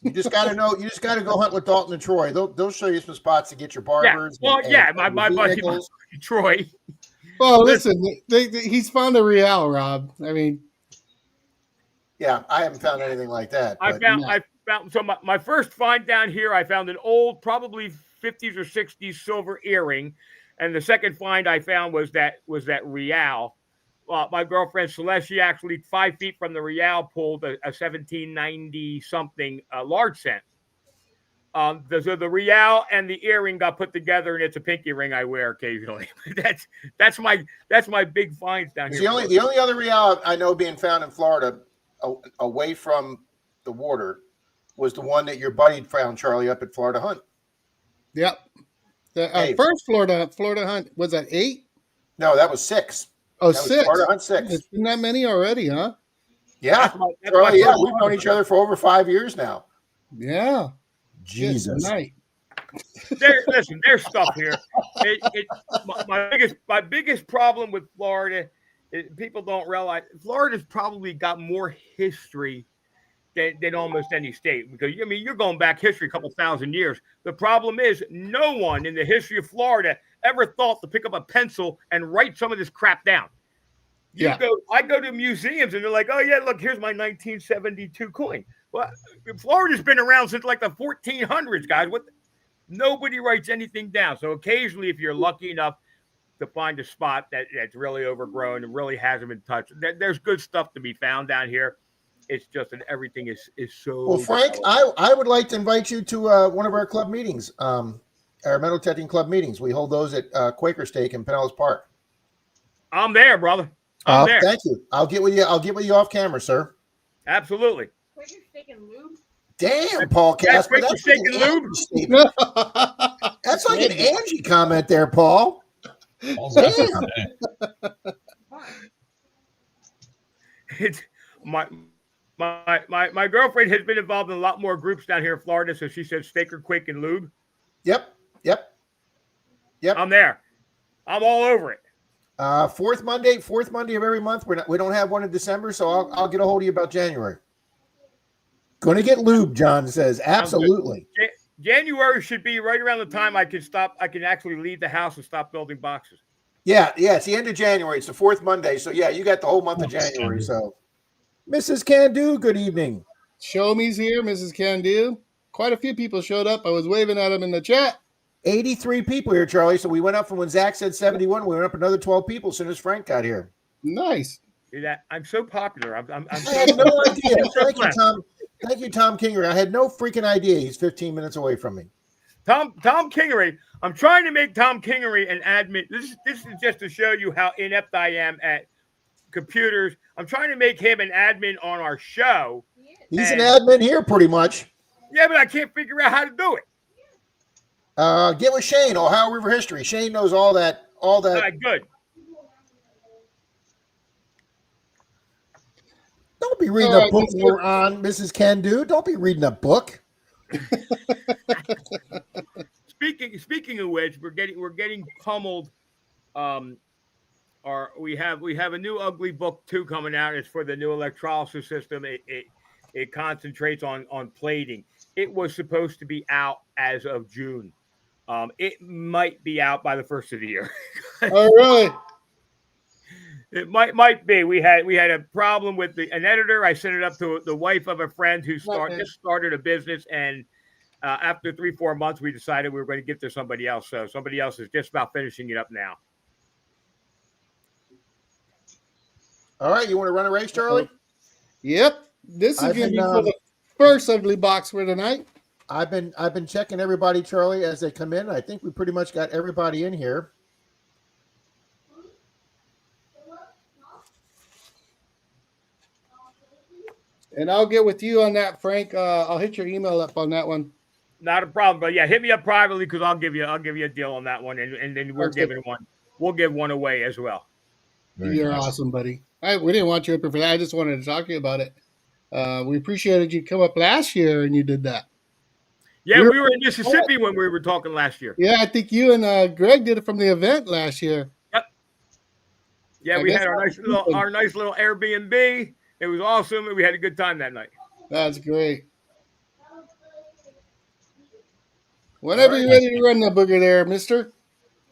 You just got to know. You just got to go hunt with Dalton and Troy. They'll show you some spots to get your barbers. My buddy vehicles. Troy. Well, listen, he's found a real, Rob. I mean, Yeah, I haven't found anything like that. I but- found so my first find down here. I found an old, probably 50s or 60s silver earring, and the second find I found was that Real. My girlfriend Celeste, she actually 5 feet from the Real pulled a 1790 something large cent. The Real and the earring got put together, and it's a pinky ring I wear occasionally. that's my big finds down here. The only other Real I know being found in Florida, away from the water, was the one that your buddy found, Charlie, up at Florida Hunt. yep. The Hey. first Florida hunt was that 8? No, that was 6. Oh, That was 6. Florida Hunt 6. It's been that many already, huh? Yeah, That's my Charlie. Yeah, first we've known each other for over 5 years now. Yeah. Jesus. Good night. Listen, there's stuff here. My biggest problem with Florida is people don't realize Florida's probably got more history than almost any state, because I mean you're going back history a couple thousand years. The problem is no one in the history of Florida ever thought to pick up a pencil and write some of this crap down. I go to museums and they're like, oh yeah, look, here's my 1972 coin. Well, Florida's been around since like the 1400s, guys. Nobody writes anything down. So occasionally, if you're lucky enough to find a spot that's really overgrown and really hasn't been touched, there's good stuff to be found down here. It's just that everything is so. Well, Frank, I would like to invite you to one of our club meetings, our metal detecting club meetings. We hold those at Quaker Steak in Pinellas Park. I'm there, brother. I'm there. Thank you. I'll get with you off camera, sir. Absolutely. Quaker Steak and Lube? Damn, Paul Casper. Quaker That's Steak like and an Lube? Angie statement. That's like an Angie comment there, Paul. It's my girlfriend has been involved in a lot more groups down here in Florida, so she said Staker, Quake, and Lube. Yep. I'm there. I'm all over it. Fourth Monday of every month. We don't have one in December, so I'll get a hold of you about January. Going to get lube, John says. Absolutely. January should be right around the time I can actually leave the house and stop building boxes. Yeah, it's the end of January. It's the fourth Monday. So, yeah, you got the whole month of Thanks, January. Candy. So, Mrs. Can-Do, good evening. Show me's here, Mrs. Can-Do. Quite a few people showed up. I was waving at them in the chat. 83 people here, Charlie. So, we went up from when Zach said 71. We went up another 12 people as soon as Frank got here. Nice. I'm so popular. I'm I so, had no idea. I'm so Thank you, blessed. Tom. Thank you, Tom Kinger. I had no freaking idea he's 15 minutes away from me. Tom Kingery. I'm trying to make Tom Kingery an admin. This is just to show you how inept I am at computers. I'm trying to make him an admin on our show. He's an admin here, pretty much. Yeah, but I can't figure out how to do it. Get with Shane, Ohio River History. Shane knows all that. All right, good. Don't be reading All a right, book Mr. we're on, Mrs. Can-Do. Don't be reading a book. Speaking of which, we're getting pummeled. We have a new ugly book 2 coming out. It's for the new electrolysis system. It concentrates on plating. It was supposed to be out as of June. It might be out by the first of the year. Oh, really? It might be. We had a problem with an editor. I sent it up to the wife of a friend who just started a business, and after 3-4 months, we decided we were going to give to somebody else. So somebody else is just about finishing it up now. All right, you want to run a race, Charlie? Yep. This is I've going to be been, for the first ugly box for tonight. I've been checking everybody, Charlie, as they come in. I think we pretty much got everybody in here. And I'll get with you on that, Frank. I'll hit your email up on that one. Not a problem, but yeah, hit me up privately because I'll give you a deal on that one, and then we're Okay. giving one. We'll give one away as well. Very You're nice. awesome, buddy. We didn't want you up here for that. I just wanted to talk to you about it. We appreciated you come up last year and you did that. Yeah, we were in Mississippi when we were talking last year. Yeah, I think you and Greg did it from the event last year. Yeah, I we guess had our nice little Airbnb. It was awesome, and we had a good time that night. That's great. Whenever you're ready to run the booger there, mister.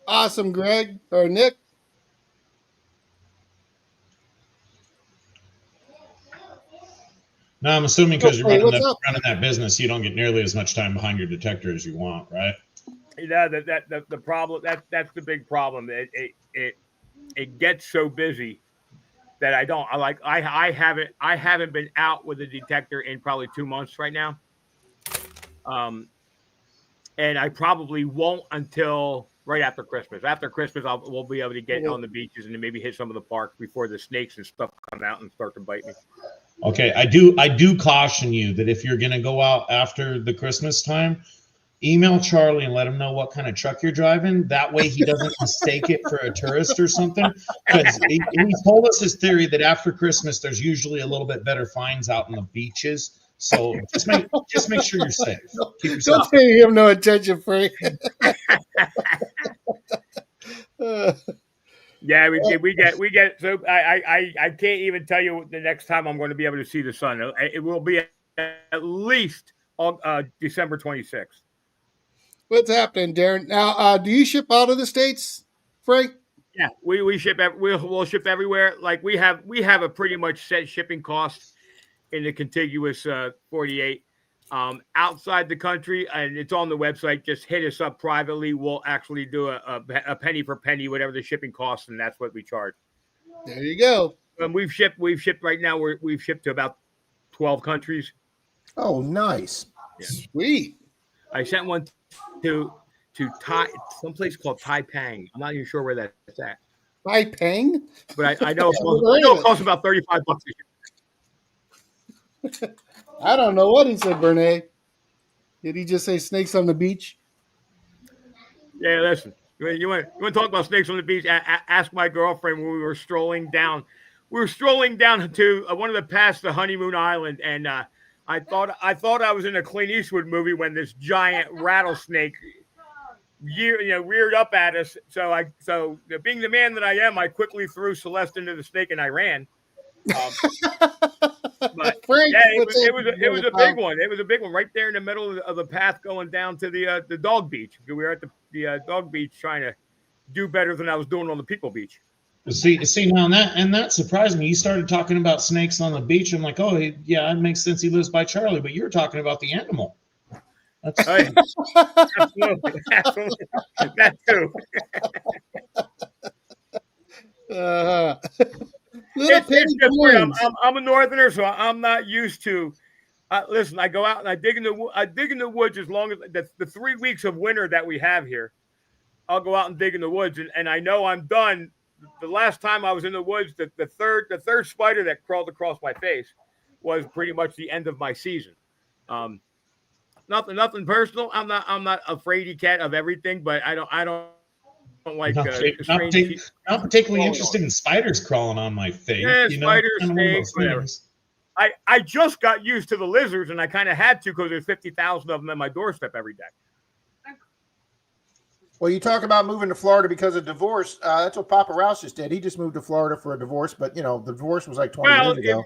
Awesome, Greg or Nick. No, I'm assuming because you're Hey, running what's up? that business, you don't get nearly as much time behind your detector as you want, right? Yeah, the problem that's the big problem. It gets so busy that I haven't been out with a detector in probably 2 months right now. And I probably won't until right after Christmas. After Christmas, we'll be able to get on the beaches and then maybe hit some of the parks before the snakes and stuff come out and start to bite me. Okay, I do caution you that if you're going to go out after the Christmas time, email Charlie and let him know what kind of truck you're driving. That way he doesn't mistake it for a tourist or something. Because he told us his theory that after Christmas, there's usually a little bit better finds out on the beaches. So just make sure you're safe. Keep Don't yourself. pay him no attention, Frank. Yeah, we get. So I can't even tell you the next time I'm going to be able to see the sun. It will be at least on December 26th. What's happening, Darren? Now, do you ship out of the States, Frank? Yeah, we ship. We'll ship everywhere. Like we have a pretty much set shipping cost in the contiguous 48. Outside the country, and it's on the website. Just hit us up privately. We'll actually do a penny for penny, whatever the shipping costs, and that's what we charge. There you go. And we've shipped right now. We've shipped to about 12 countries. Oh, nice. Sweet. I sent one to someplace called Taipang. I'm not even sure where that's at, Taipang? but I know it costs about $35 a ship. I don't know what he said, Bernays. Did he just say snakes on the beach? Yeah, listen. You want to talk about snakes on the beach? Ask my girlfriend when we were strolling down. We were strolling down to one of the past the honeymoon island, and I thought I was in a Clint Eastwood movie when this giant rattlesnake reared up at us. So being the man that I am, I quickly threw Celeste into the snake and I ran. But Frank, yeah, what's up, it was a big one. It was a big one right there in the middle of the path going down to the dog beach. We were at the dog beach trying to do better than I was doing on the people beach. See now, that surprised me. You started talking about snakes on the beach. I'm like, oh, yeah, it makes sense. He lives by Charlie, but you're talking about the animal. That's Oh, yeah. Absolutely, absolutely. That too. Little It's penny just weird. coins. I'm a northerner, so I'm not used to. Listen, I go out and I dig in the woods as long as the 3 weeks of winter that we have here. I'll go out and dig in the woods, and I know I'm done. The last time I was in the woods, the third spider that crawled across my face was pretty much the end of my season. Nothing personal. I'm not a fraidy cat of everything, but I don't like not strange. particularly interested in spiders crawling on my face. Yeah, you know, spiders, kind of one of snakes, those whatever. things. I just got used to the lizards, and I kind of had to because there's 50,000 of them at my doorstep every day. Well, you talk about moving to Florida because of divorce. That's what Papa Rouse just did. He just moved to Florida for a divorce, but the divorce was like 20 years ago.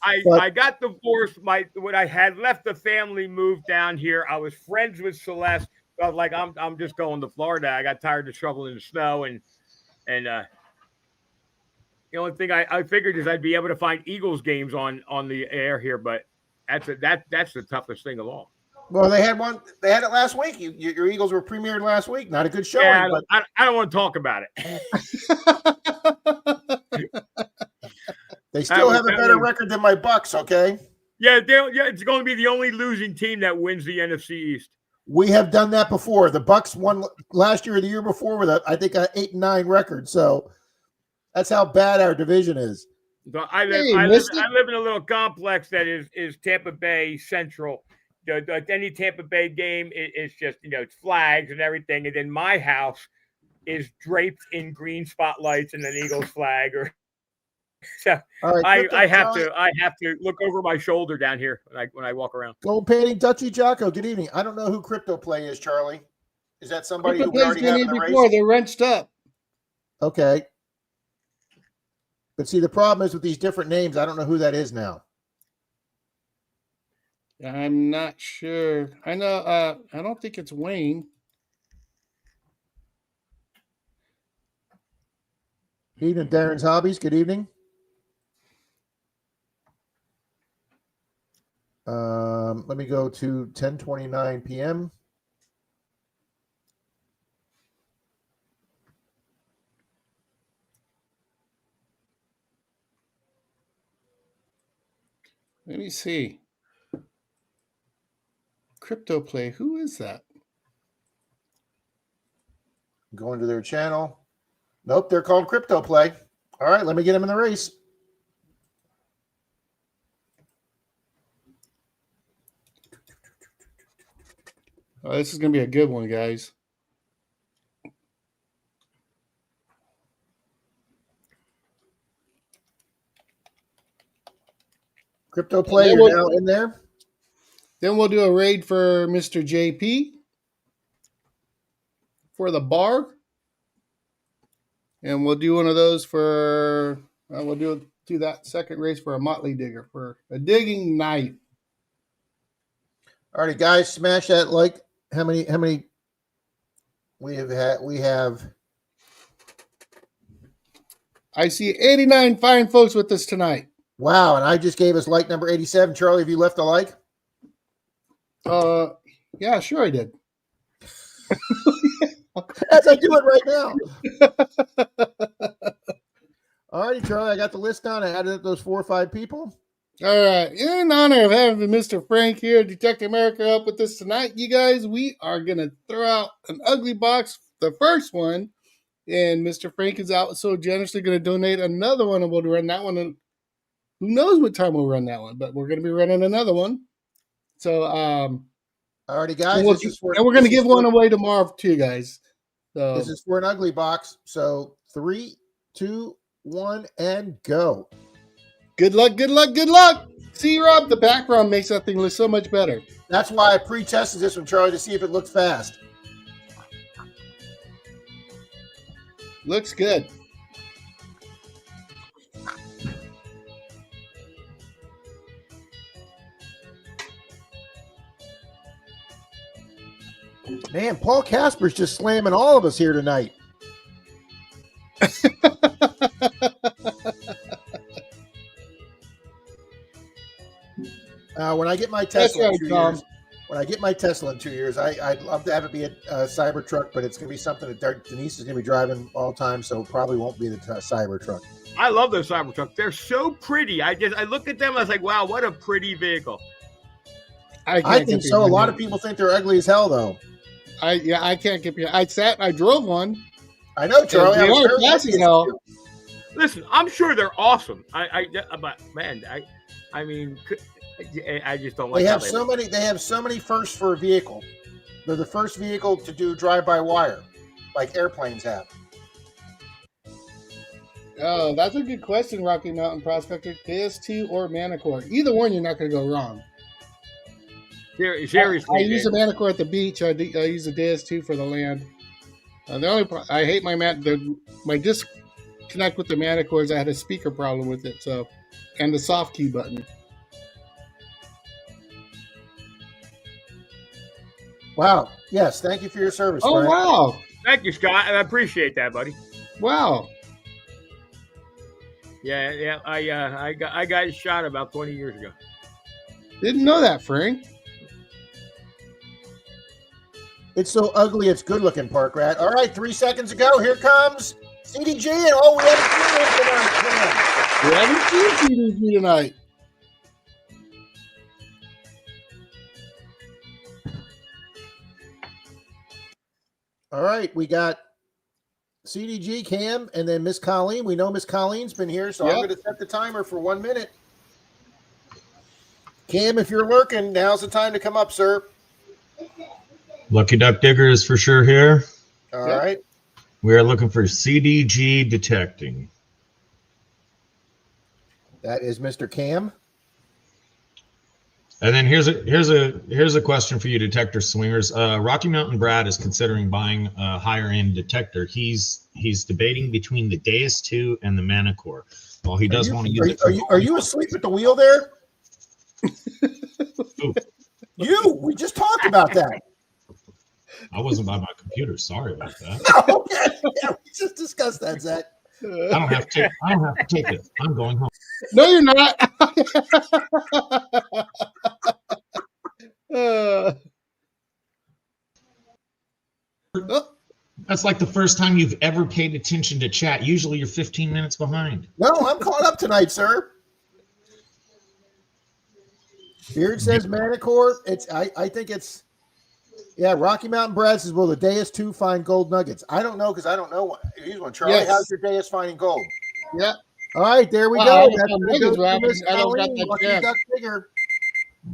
I got divorced. When I had left the family, moved down here. I was friends with Celeste. I was like, I'm just going to Florida. I got tired of shoveling the snow, and the only thing I figured is I'd be able to find Eagles games on the air here, but that's the toughest thing of all. Well, they had it last week. Your Eagles were premiered last week. Not a good showing. Yeah, but I don't want to talk about it. they still have a better record than my Bucks. Okay. Yeah, it's going to be the only losing team that wins the NFC East. We have done that before. The Bucks won last year or the year before with I think an 8-9 record. So that's how bad our division is. So I live in a little complex that is Tampa Bay Central. Any Tampa Bay game is just it's flags and everything, and then my house is draped in green spotlights and an Eagles flag. Or so right, I have to look over my shoulder down here when I walk around. Gold painting, Dutchy Jocko. Good evening. I don't know who Crypto Play is, Charlie. Is that somebody who we already have in the race? They're wrenched up. Okay. But see, the problem is with these different names, I don't know who that is now. I'm not sure. I know. I don't think it's Wayne. Evening, Darren's Hobbies. Good evening. Let me go to 10:29 p.m. Let me see. Crypto Play. Who is that? Going to their channel. Nope, they're called Crypto Play. All right, let me get them in the race. Oh, this is going to be a good one, guys. Crypto Play, you're now in there. Then we'll do a raid for Mr. JP for the bar. And we'll do one of those for, we'll do that second race for a Motley Digger, for a digging knife. All righty, guys, smash that like. How many we have. I see 89 fine folks with us tonight. Wow, and I just gave us like number 87. Charlie, have you left a like? Yeah, sure I did. As I do it right now. All righty, Charlie, I got the list down. I added up those 4 or 5 people. All right. In honor of having Mr. Frank here, Detective America, up with us tonight, you guys, we are going to throw out an ugly box, the first one, and Mr. Frank is out so generously going to donate another one, and we'll run that one. And who knows what time we'll run that one, but we're going to be running another one. So, all righty, guys. And we're going to give one away tomorrow too, guys. So this is for an ugly box. So 3, 2, 1, and go. Good luck, good luck, good luck. See, Rob, the background makes that thing look so much better. That's why I pre-tested this one, Charlie, to see if it looks fast. Looks good. Man, Paul Casper's just slamming all of us here tonight. When I get my That's Tesla right, in 2 Tom. years, when I get my Tesla in 2 years, I'd love to have it be a Cybertruck, but it's going to be something that Denise is going to be driving all the time, so it probably won't be the Cybertruck. I love those Cybertrucks. They're so pretty. I look at them. I was like, wow, what a pretty vehicle. I think so. A lot of people think they're ugly as hell, though. I can't get behind. I drove one. I know, Charlie. They I was are very classy, happy though. with you. Listen, I'm sure they're awesome. But man, I mean, I just don't like They how have so many. They have so many firsts for a vehicle. They're the first vehicle to do drive-by-wire, like airplanes have. Oh, that's a good question, Rocky Mountain Prospector. DS2 or Manicore. Either one, you're not going to go wrong. Seriously, I use a Manicore at the beach. I use a DS2 for the land. The only I hate my disconnect with the Manicore is I had a speaker problem with it. So, and the soft key button. Wow. Yes. Thank you for your service. Oh Frank. wow! Thank you, Scott. I appreciate that, buddy. Wow. Yeah. I got shot about 20 years ago. Didn't know that, Frank. It's so ugly, it's good looking, Park Rat. All right, 3 seconds ago. Here comes CDG, and we haven't seen him tonight. We haven't seen CDG tonight. All right, we got CDG, Cam, and then Miss Colleen. We know Miss Colleen's been here, so I'm Yep. going to set the timer for 1 minute. Cam, if you're lurking, now's the time to come up, sir. Lucky Duck Digger is for sure here. All Yep. right. We are looking for CDG detecting. That is Mr. Cam. And then here's a question for you, detector swingers. Rocky Mountain Brad is considering buying a higher end detector. He's debating between the Deus 2 and the Manicore. Well, he does want to use it. Are you asleep at the wheel there? Ooh. We just talked about that. I wasn't by my computer. Sorry about that. Okay. Yeah, we just discussed that, Zach. I don't have to take it. I'm going home. No, you're not. That's like the first time you've ever paid attention to chat. Usually you're 15 minutes behind. No, I'm caught up tonight, sir. Beard says Manicore. I think it's Rocky Mountain Brad says, will the Deus 2 find gold nuggets? I don't know because I don't know. Here's one. Charlie, Yes. how's your Deus finding gold? Yeah. All right, there we Well, go. I That's don't gonna know, go to Rob. Miss I don't got Colleen, that Lucky chance. Duck Digger.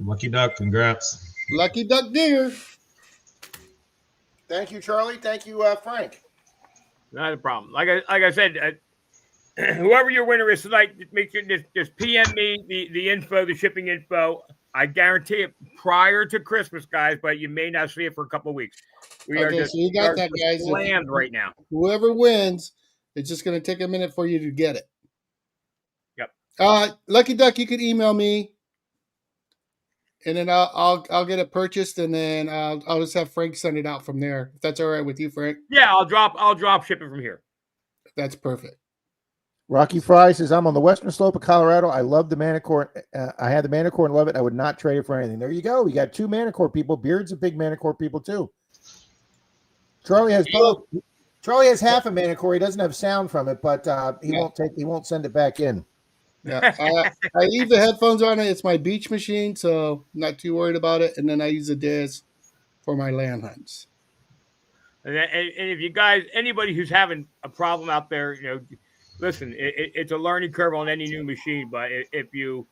Lucky Duck, congrats. Lucky Duck Digger. Thank you, Charlie. Thank you, Frank. Not a problem. Like I said, whoever your winner is tonight, make sure just PM me the info, the shipping info. I guarantee it prior to Christmas, guys, but you may not see it for a couple of weeks. We are Okay, just so you got that, guys. slammed right now. Whoever wins, it's just going to take a minute for you to get it. Yep. Lucky Duck, you could email me, and then I'll get it purchased, and then I'll just have Frank send it out from there. If that's all right with you, Frank, Yeah, I'll drop shipping from here. that's perfect. Rocky Fry says, I'm on the western slope of Colorado. I love the Manicore. I had the Manicore and love it. I would not trade it for anything. There you go. We got two Manicore people. Beard's a big Manicore people too. Charlie has both. Charlie has half a Manicore. He doesn't have sound from it, but he won't send it back in. Yeah, I leave the headphones on it. It's my beach machine, so I'm not too worried about it. And then I use the DIS for my land hunts. And if you guys, anybody who's having a problem out there, listen, it's a learning curve on any new machine. But if you,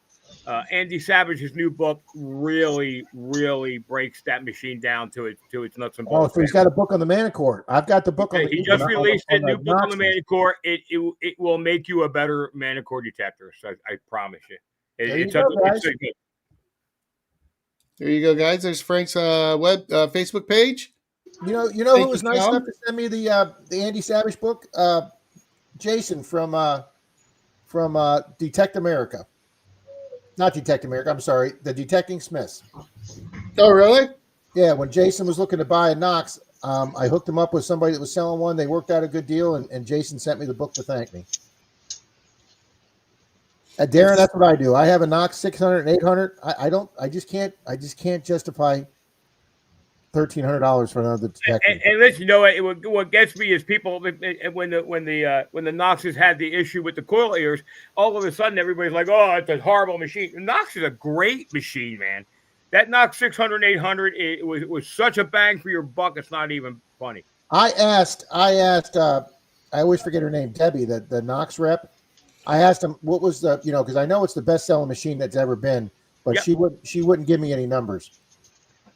Andy Savage's new book really, really breaks that machine down to its nuts and bolts. Oh, so he's got a book on the Manicore. I've got the book on the. He just released a new book on the Nazis. Manicore. It will make you a better Manicore detector. So I promise you. There you It's go, guys. so good. There you go, guys. There's Frank's Facebook page. You know Thank who was you, nice Tom. enough to send me the Andy Savage book? Jason from Detect America. Not Detect America. I'm sorry, the Detecting Smiths. Oh, really? Yeah, when Jason was looking to buy a Knox, I hooked him up with somebody that was selling one. They worked out a good deal, and Jason sent me the book to thank me. Darren, that's what I do. I have a Knox 600 and 800. I just can't justify $1,300 for another detector. And listen, you know what gets me is people when the Knoxes had the issue with the coil ears, all of a sudden everybody's like, "Oh, it's a horrible machine." The Knox is a great machine, man. That Knox 600 800 it was such a bang for your buck. It's not even funny. I asked. I always forget her name, Debbie, the Knox rep. I asked him what was the because I know it's the best selling machine that's ever been, but Yep. she wouldn't give me any numbers.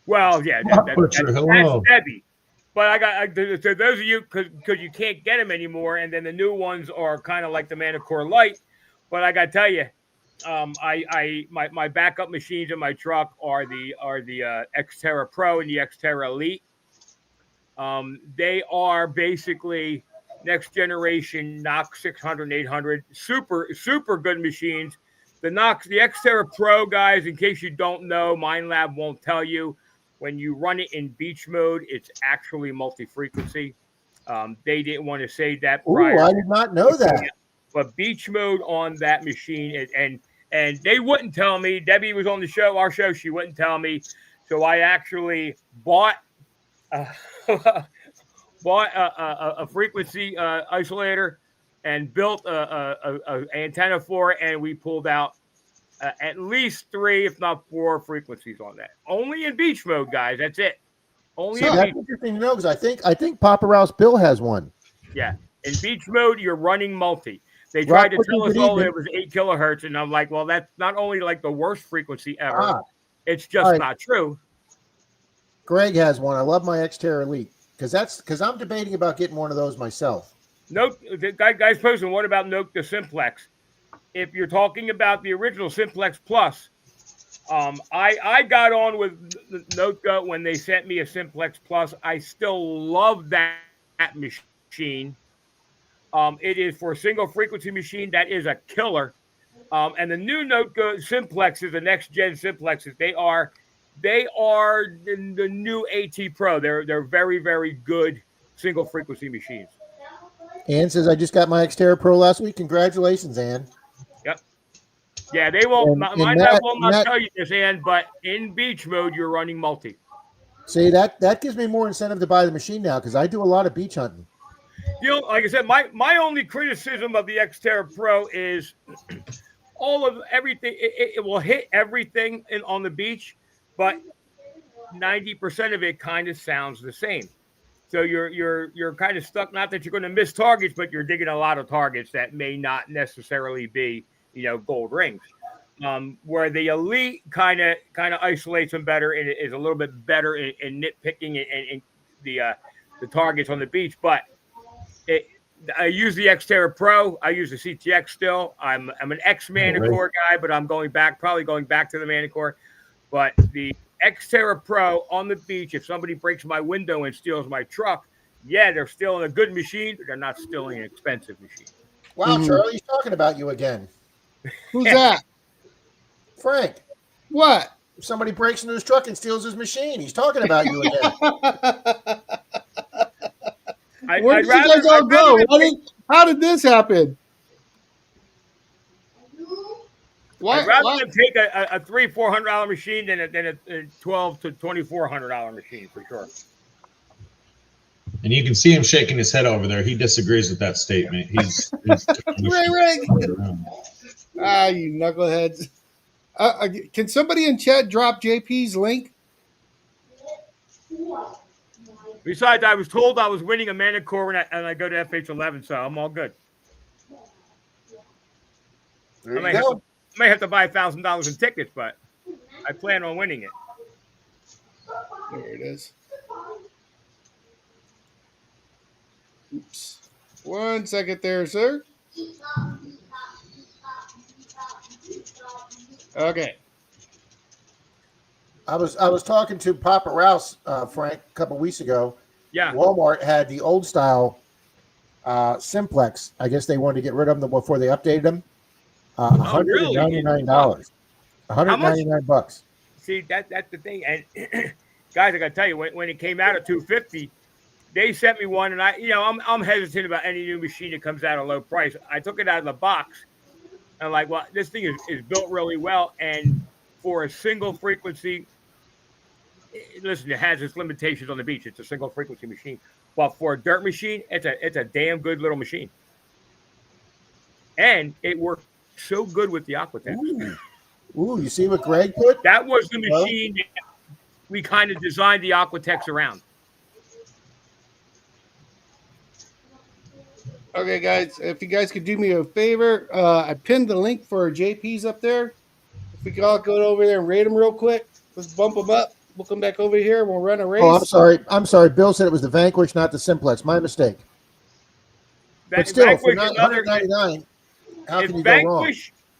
Well, yeah, that's Debbie. But I got so those of you because you can't get them anymore, and then the new ones are kind of like the Manicore Lite. But I got to tell you, my backup machines in my truck are the Xterra Pro and the Xterra Elite. They are basically next generation Knox 600 800, super good machines. The Xterra Pro, guys, in case you don't know, MindLab won't tell you. When you run it in beach mode, it's actually multi-frequency. They didn't want to say that prior. Oh, I did not know that. But beach mode on that machine, and they wouldn't tell me. Debbie was on the show, our show. She wouldn't tell me. So I actually bought a frequency isolator and built a antenna for it, and we pulled out at least 3, if not 4 frequencies on that. Only in beach mode, guys. That's it. Only So in that's beach. interesting to know because I think Papa Rouse Bill has one. Yeah. In beach mode, you're running multi. They tried to tell us all that it was 8 kilohertz, and I'm like, well, that's not only like the worst frequency ever. It's just not true. Greg has one. I love my Xterra Elite because I'm debating about getting one of those myself. Note, the guys posting, what about Note the Simplex? If you're talking about the original Simplex Plus, I got on with Notka when they sent me a Simplex Plus. I still love that machine. It is for a single frequency machine. That is a killer. And the new Notka Simplexes, the next gen Simplexes, they are the new AT Pro. They're very, very good single frequency machines. Ann says, I just got my Xterra Pro last week. Congratulations, Ann. Yep. Yeah, they won't. Mine will not tell you this, Ann, but in beach mode, you're running multi. See, that gives me more incentive to buy the machine now because I do a lot of beach hunting. Like I said, my only criticism of the Xterra Pro is all of everything. It will hit everything on the beach, but 90% of it kind of sounds the same. So you're kind of stuck. Not that you're going to miss targets, but you're digging a lot of targets that may not necessarily be gold rings. Where the Elite kind of isolates them better and is a little bit better in nitpicking and the targets on the beach. But I use the Xterra Pro. I use the CTX still. I'm an ex-Manicore guy, but I'm probably going back to the Manicore. But the Xterra Pro on the beach, if somebody breaks my window and steals my truck, yeah, they're still in a good machine, but they're not still in an expensive machine. Wow, Charlie, he's talking about you again. Who's that? Frank. What? If somebody breaks into his truck and steals his machine, he's talking about you again. Where did you guys all go? How did this happen? I'd rather them take a $300-400 machine than a $1,200 to $2,400 machine for sure. And you can see him shaking his head over there. He disagrees with that statement. He's Ray. You knuckleheads. Can somebody in chat drop JP's link? Besides, I was told I was winning a Manicore and I go to FH11, so I'm all good. I may have to buy $1,000 in tickets, but I plan on winning it. There it is. Oops. 1 second there, sir. Okay. I was talking to Papa Rouse, Frank, a couple weeks ago. Yeah. Walmart had the old style Simplex. I guess they wanted to get rid of them before they updated them. $199. $199. See, that's the thing. And guys, I got to tell you, when it came out at 250, they sent me one, and I'm hesitant about any new machine that comes out at a low price. I took it out of the box, and I'm like, well, this thing is built really well, and for a single frequency, listen, it has its limitations on the beach. It's a single frequency machine, but for a dirt machine, it's a damn good little machine, and it works so good with the Aquatex. Ooh, you see what Greg put? That was the machine that we kind of designed the Aquatex around. Okay, guys, if you guys could do me a favor, I pinned the link for JP's up there. If we could all go over there and rate them real quick, let's bump them up. We'll come back over here. We'll run a race. Oh, I'm sorry. I'm sorry. Bill said it was the Vanquish, not the Simplex. My mistake. But still, for $199, how can you go wrong?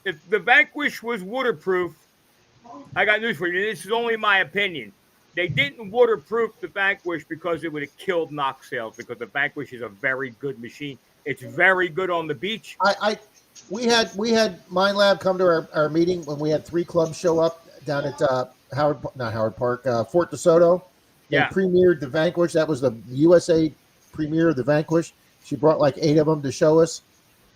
If the Vanquish was waterproof, I got news for you. This is only my opinion. They didn't waterproof the Vanquish because it would have killed knock sales, because the Vanquish is a very good machine. It's very good on the beach. We had Mind Lab come to our meeting when we had 3 clubs show up down at Fort DeSoto. They premiered the Vanquish. That was the USA premiere of the Vanquish. She brought like 8 of them to show us.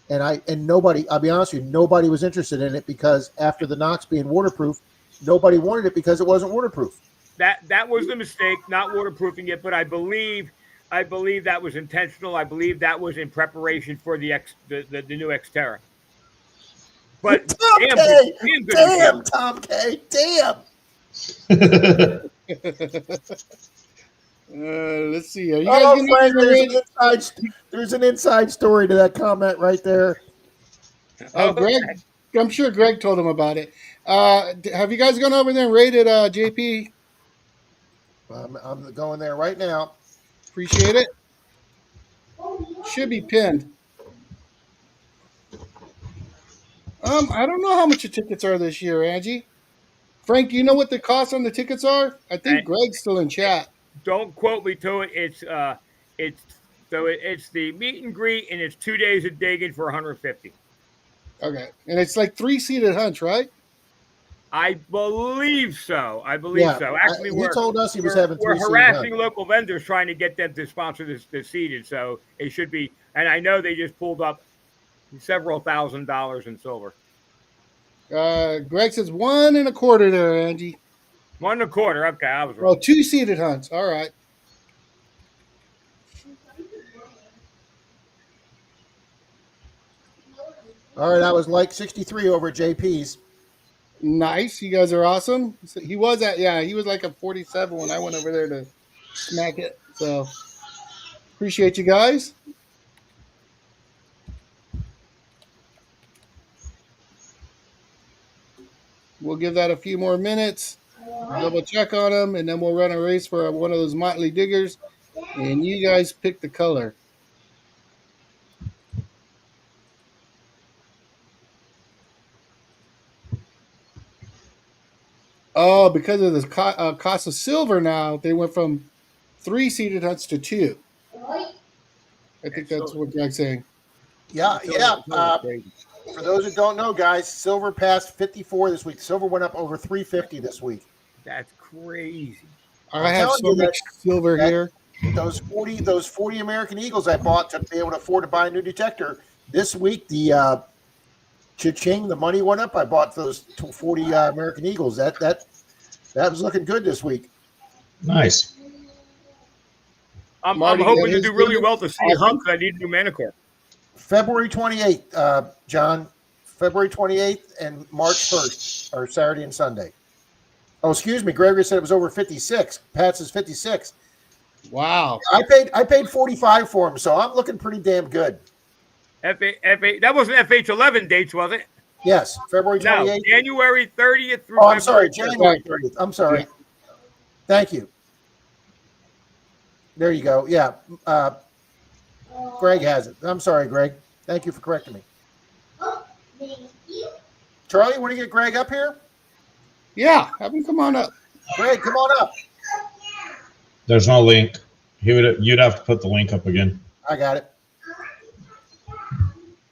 And nobody, I'll be honest with you, nobody was interested in it because after the Knox being waterproof, nobody wanted it because it wasn't waterproof. That was the mistake, not waterproofing it. But I believe that was intentional. I believe that was in preparation for the new Xterra. But damn, Tom K, damn. Let's see. Are you guys Frank, there's an inside story to that comment right there. Greg, I'm sure Greg told him about it. Have you guys gone over there and rated JP? I'm going there right now. Appreciate it. Should be pinned. I don't know how much the tickets are this year, Angie. Frank, do you know what the costs on the tickets are? I think Greg's still in chat. Don't quote me to it. It's the meet and greet, and it's 2 days of digging for $150. Okay, and it's like 3-seated hunts, right? I believe so. Actually, he told us he was having 3 we're seated harassing hunts. local vendors trying to get them to sponsor this seated. So it should be. And I know they just pulled up several $1,000s in silver. Greg says 1 1/4 there, Angie. 1 1/4. Okay, I was wrong. Well, 2-seated hunts. All right. All right, I was like 63 over at JP's. Nice. You guys are awesome. So he was like a 47 when I went over there to smack it. So appreciate you guys. We'll give that a few more minutes, double check on them, and then we'll run a race for one of those Motley Diggers. And you guys pick the color. Oh, because of the cost of silver now, they went from 3-seated hunts to 2. I think that's what Greg's saying. Yeah. For those who don't know, guys, silver passed 54 this week. Silver went up over 350 this week. That's crazy. I have so much silver here. Those 40 American Eagles I bought to be able to afford to buy a new detector. This week, the cha-ching, the money went up. I bought those 40 American Eagles. That was looking good this week. Nice. I'm hoping to do really well to see Hunk. I need a new Manicore. February 28th, John. February 28th and March 1st, or Saturday and Sunday. Oh, excuse me. Gregory said it was over 56. Pat's is 56. Wow. I paid 45 for him, so I'm looking pretty damn good. F8, that wasn't FH11 dates, was it? Yes, February 28th. No, January 30th through Oh, I'm sorry, February January 30th. I'm sorry. Yeah. Thank you. There you go. Yeah. Greg has it. I'm sorry, Greg. Thank you for correcting me. Charlie, you want to get Greg up here? Yeah, have him come on up. Greg, come on up. There's no link. You'd have to put the link up again. I got it.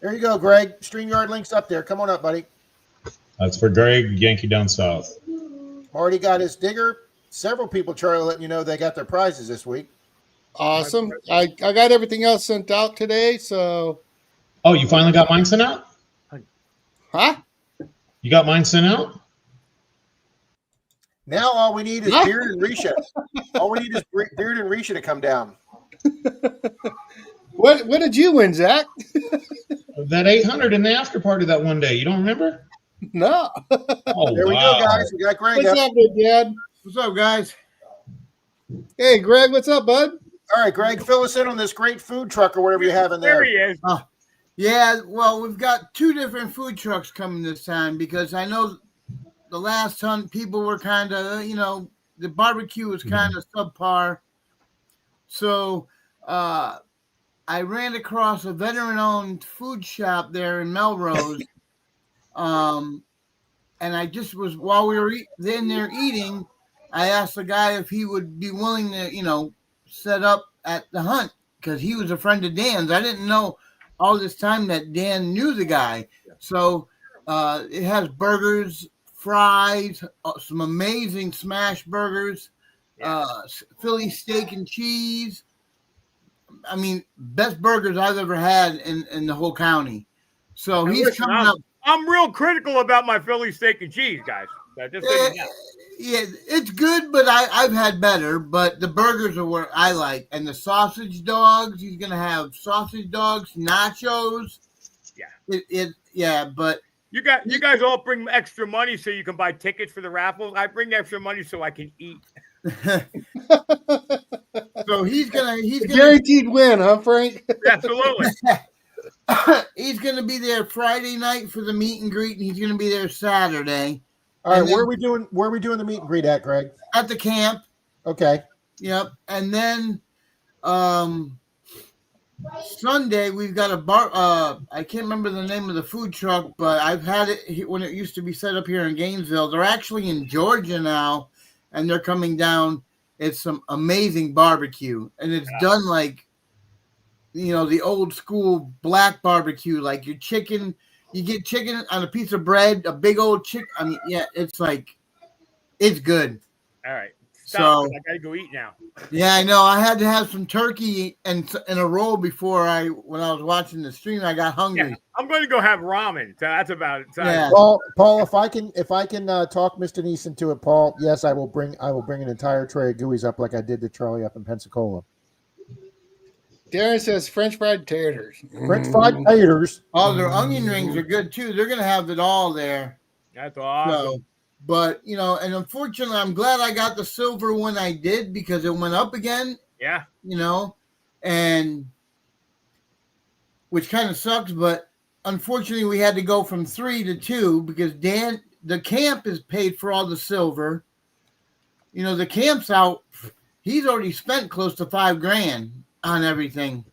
There you go, Greg. StreamYard link's up there. Come on up, buddy. That's for Greg, Yankee Down South. Marty got his digger. several people, Charlie, letting you know they got their prizes this week. Awesome. I got everything else sent out today. So, Oh, you finally got mine sent out? huh? You got mine sent out? Now all we need is Huh? Beard and Risha. All we need is Beard and Risha to come down. What did you win, Zach? That 800 in the after party that one day. You don't remember? No. Oh, There we wow. go, guys. We got Greg What's up. up, big dad? What's up, guys? Hey, Greg, what's up, bud? All right, Greg, fill us in on this great food truck or whatever you have in There there. he is. Yeah, well, we've got 2 different food trucks coming this time because I know the last time people were kind of, the barbecue was kind of subpar. So I ran across a veteran-owned food shop there in Melrose. And I just was, while we were in there eating, I asked the guy if he would be willing to, set up at the Hunt because he was a friend of Dan's. I didn't know all this time that Dan knew the guy. So it has burgers, fries, some amazing smash burgers, Philly steak and cheese. I mean, best burgers I've ever had in the whole county. So Now he's listen, coming up. I'm real critical about my Philly steak and cheese, guys. Just so you know. Yeah, it's good, but I've had better. But the burgers are what I like, and the sausage dogs. He's gonna have sausage dogs, nachos. Yeah. But You guys all bring extra money so you can buy tickets for the raffles. I bring extra money so I can eat. so he's gonna Guaranteed win, huh, Frank? Absolutely. he's gonna be there Friday night for the meet and greet, and he's gonna be there Saturday. All right, And then- where are we doing the meet and greet at, Greg? At the camp. Okay. Yep. And then Sunday we've got a bar. I can't remember the name of the food truck, but I've had it when it used to be set up here in Gainesville. They're actually in Georgia now, and they're coming down. It's some amazing barbecue, and it's done like, the old school black barbecue, like your chicken. You get chicken on a piece of bread, a big old chicken. I mean, yeah, it's good. All right. So- Stop. I gotta go eat now. Yeah, I know. I had to have some turkey and a roll before when I was watching the stream. I got hungry. Yeah, I'm going to go have ramen. So that's about it. So Yeah. Paul, if I can talk Mr. Denise into it, Paul, yes, I will bring an entire tray of gooey's up like I did to Charlie up in Pensacola. Darren says French fried taters. French fried taters. Oh, their onion rings are good too. They're gonna have it all there. That's awesome. So, but and unfortunately, I'm glad I got the silver when I did because it went up again. Yeah. And which kind of sucks, but unfortunately, we had to go from 3 to 2 because the camp is paid for all the silver. The camp's out. He's already spent close to $5,000 on everything,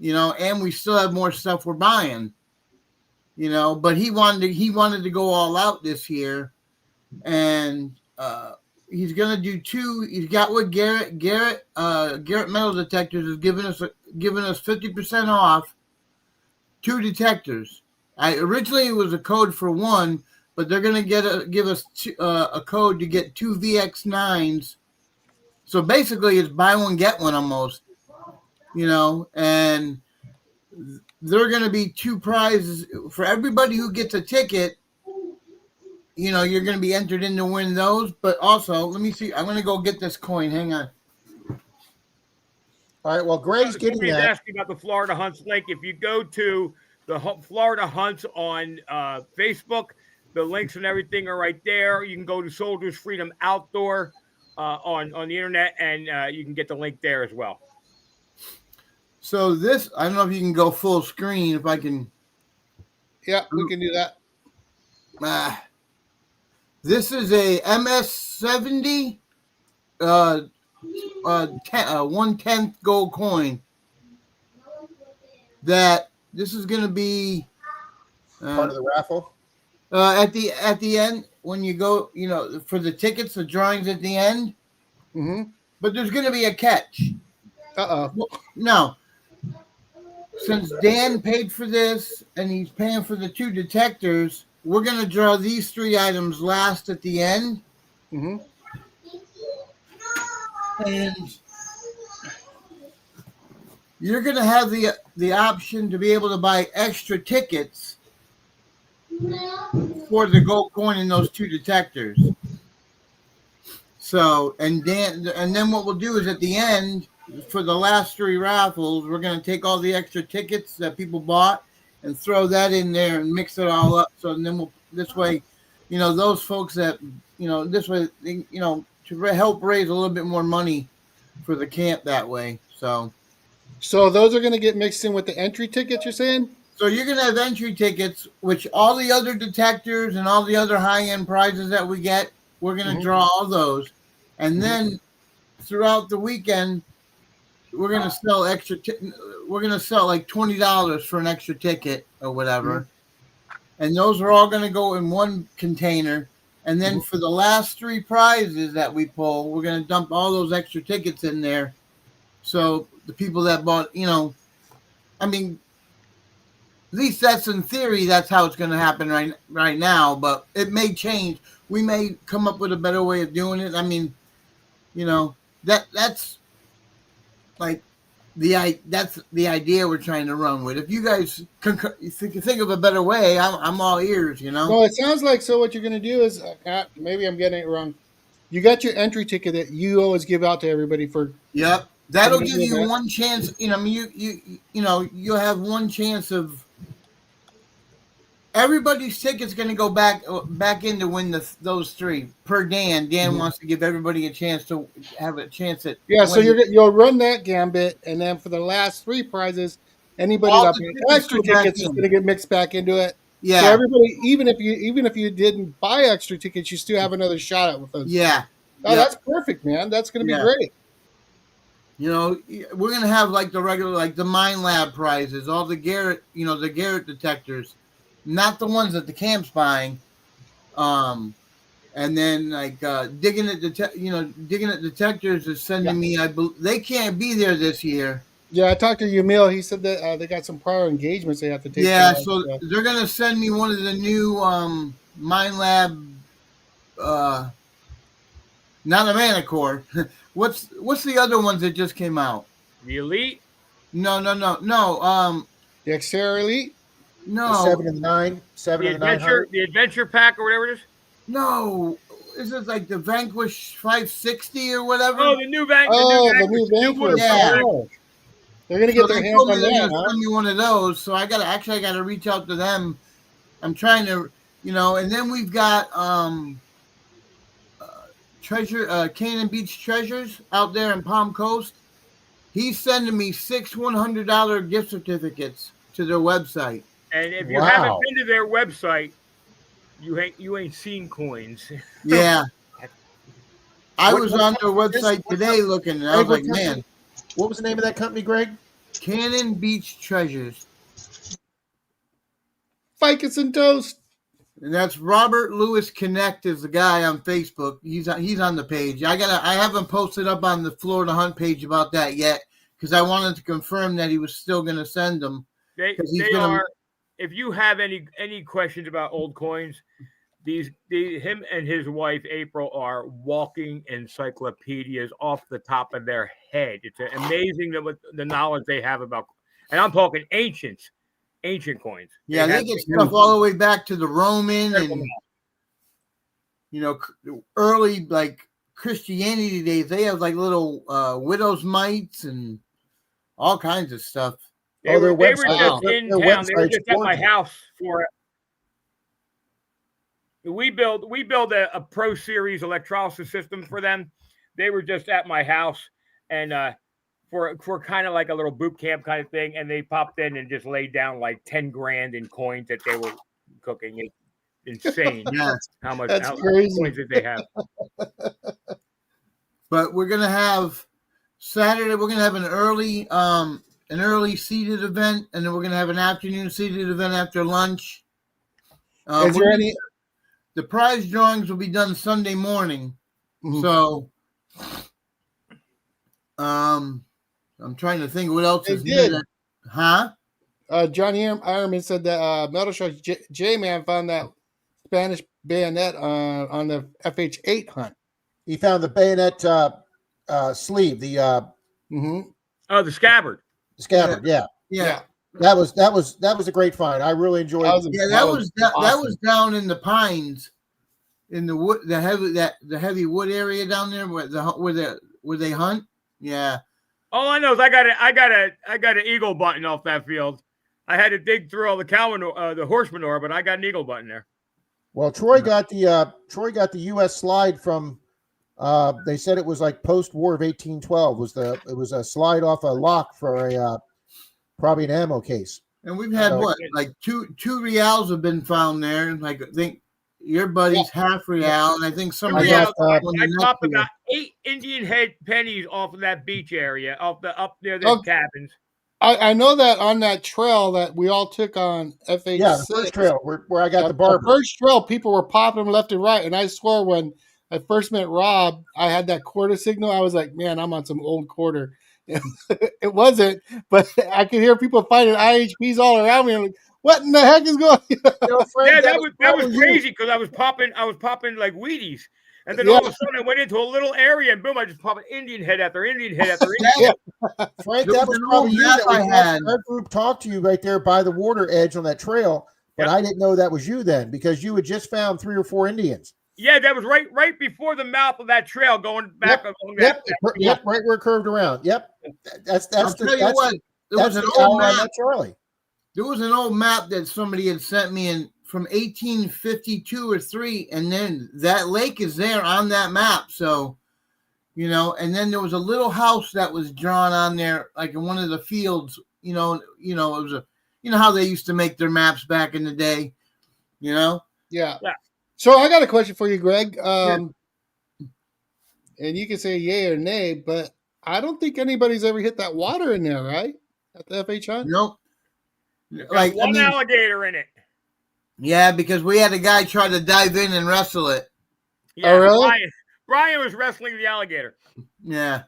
and we still have more stuff we're buying, but he wanted to go all out this year, and he's gonna do 2. He's got what Garrett Metal Detectors is giving us 50% off 2 detectors. Originally it was a code for 1, but they're gonna give us a code to get 2 VX9s. So basically, it's buy one get one almost. And there are going to be 2 prizes for everybody who gets a ticket. You're going to be entered in to win those. But also, let me see. I'm going to go get this coin. Hang on. All right, well, Greg's getting Somebody's that. asking about the Florida Hunts link. If you go to the Florida Hunts on Facebook, the links and everything are right there. You can go to Soldiers Freedom Outdoor on the internet, and you can get the link there as well. So this, I don't know if you can go full screen. If I can. Yeah, we can do that. This is a MS-70 1/10 gold coin. This is going to be Part of the raffle. at the end when you go, for the tickets, the drawings at the end. Mm-hmm. But there's going to be a catch. Uh-oh. No. Since Dan paid for this and he's paying for the 2 detectors, we're going to draw these 3 items last at the end. Mm-hmm. And you're going to have the option to be able to buy extra tickets for the gold coin in those two detectors. So, and then what we'll do is at the end, for the last three raffles, we're going to take all the extra tickets that people bought and throw that in there and mix it all up. So, and then this way, those folks that, this way, to help raise a little bit more money for the camp that way. So those are going to get mixed in with the entry tickets, you're saying? So you're going to have entry tickets, which all the other detectors and all the other high-end prizes that we get, we're going to draw all those. And then throughout the weekend, we're going to sell we're going to sell like $20 for an extra ticket or whatever. And those are all going to go in one container. And then for the last three prizes that we pull, we're going to dump all those extra tickets in there. So the people that bought, I mean, at least that's in theory, that's how it's going to happen right now, but it may change. We may come up with a better way of doing it. I mean, that's like that's the idea we're trying to run with. If you guys think of a better way, I'm all ears, Well, it sounds like what you're going to do is, maybe I'm getting it wrong. You got your entry ticket that you always give out to everybody for. Yep. That'll give you one chance. You'll have one chance of everybody's ticket's going to go back in to win those three per Dan. Dan wants to give everybody a chance to have a chance at. Yeah, so you'll run that gambit, and then for the last three prizes, anybody that bought extra tickets is going to get mixed back into it. Yeah. So everybody, even if you didn't buy extra tickets, you still have another shot at with those. Yeah. Oh, that's perfect, man. That's going to be great. We're going to have like the regular, like the Mind Lab prizes, all the Garrett, the Garrett detectors, not the ones that the camp's buying. And then like digging at detectors is sending me. They can't be there this year. Yeah, I talked to Yamil. He said that they got some prior engagements they have to take. Yeah, so they're going to send me one of the new Mind Lab. Not a Manicore. What's the other ones that just came out? The Elite? No. The Xterra Elite? No. The 7 and 9, 7 and 900. The Adventure Pack or whatever it is? No. Is it like the Vanquish 560 or whatever? Oh, the new Vanquish. The new Vanquish. Yeah. Oh. They're gonna get their hands on that. Send me one of those. So I gotta reach out to them. I'm trying to, and then we've got Cannon Beach Treasures out there in Palm Coast. He's sending me 6 $100 gift certificates to their website. And if you haven't been to their website, you ain't seen coins. Yeah. I was on their website today looking, and I was like, man. What was the name of that company, Greg? Cannon Beach Treasures. Ficus and Toast. And that's Robert Lewis Connect is the guy on Facebook. He's on the page. I haven't posted up on the Florida Hunt page about that yet because I wanted to confirm that he was still going to send them. If you have any questions about old coins, him and his wife April are walking encyclopedias off the top of their head. It's amazing the knowledge they have about, and I'm talking ancient coins. Yeah, they get stuff all the way back to the Roman and early like Christianity days. They have like little widow's mites and all kinds of stuff. They were just in town. They were just at my house for it. We build a Pro Series electrolysis system for them. They were just at my house and for kind of like a little boot camp kind of thing, and they popped in and just laid down like 10 grand in coins that they were cooking. It's insane how much coins that they have. But we're gonna have Saturday. We're gonna have an early seated event, and then we're gonna have an afternoon seated event after lunch. Is there any? The prize drawings will be done Sunday morning. Mm-hmm. So, I'm trying to think what else is new. Johnny Ironman said that Metal Shark J-Man found that Spanish bayonet on the FH8 hunt. He found the bayonet sleeve, the Mhm. Oh, the scabbard. scabbard. Yeah. Yeah. That was a great find. I really enjoyed. Yeah, that was awesome. down in the pines, in the wood, the heavy wood area down there where they hunt. Yeah. All I know is I got an eagle button off that field. I had to dig through all the horse manure, but I got an eagle button there. Well, Troy got the U.S. slide from. They said it was like post-war of 1812. It was a slide off a lock for a probably an ammo case. And we've had like two reals have been found there. Like I think your buddy's half real, and I think somebody got, else. I popped about 8 Indian head pennies off of that beach area, up near the cabins. I know that on that trail that we all took on FH6. Yeah, the first trail where I got the barber. The first trail, people were popping left and right. And I swear when I first met Rob, I had that quarter signal. I was like, man, I'm on some old quarter. It wasn't, but I could hear people fighting IHPs all around me. I'm like, what in the heck is going on? Frank, that was crazy because I was popping like Wheaties. And then all of a sudden I went into a little area and boom, I just popped an Indian head after Indian head after Indian head. Frank, that was probably you. Our group talked to you right there by the water edge on that trail, but I didn't know that was you then because you had just found 3 or 4 Indians. Yeah, that was right before the mouth of that trail going back along that. Yep, right where it curved around. Yep. That's the old map. Charlie. There was an old map that somebody had sent me from 1852 or 3, and then that lake is there on that map. So, and then there was a little house that was drawn on there, like in one of the fields. It was how they used to make their maps back in the day. Yeah. So I got a question for you, Greg. And you can say yay or nay, but I don't think anybody's ever hit that water in there, right? At the FH hunt? Nope. Like one alligator in it. Yeah, because we had a guy try to dive in and wrestle it. Yeah, oh, really? Brian was wrestling the alligator. Yeah.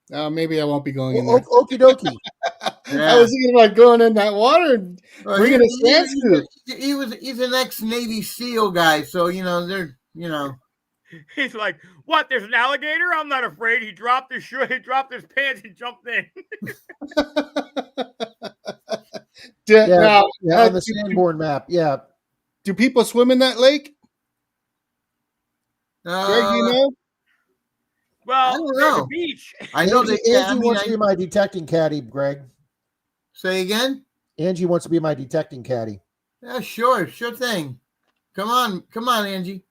Maybe I won't be going in there. Okie dokie. Yeah. I was thinking about going in that water and bringing a sand scoop. He's an ex-Navy SEAL guy, so He's like, what? There's an alligator? I'm not afraid. He dropped his shirt, he dropped his pants, and jumped in. On the Sanborn map. Yeah. Do people swim in that lake? Greg, you know? Well, I don't know. The beach. I know Angie wants to be my detecting caddy, Greg. Say again? Angie wants to be my detecting caddy. Yeah, sure thing. Come on, Angie.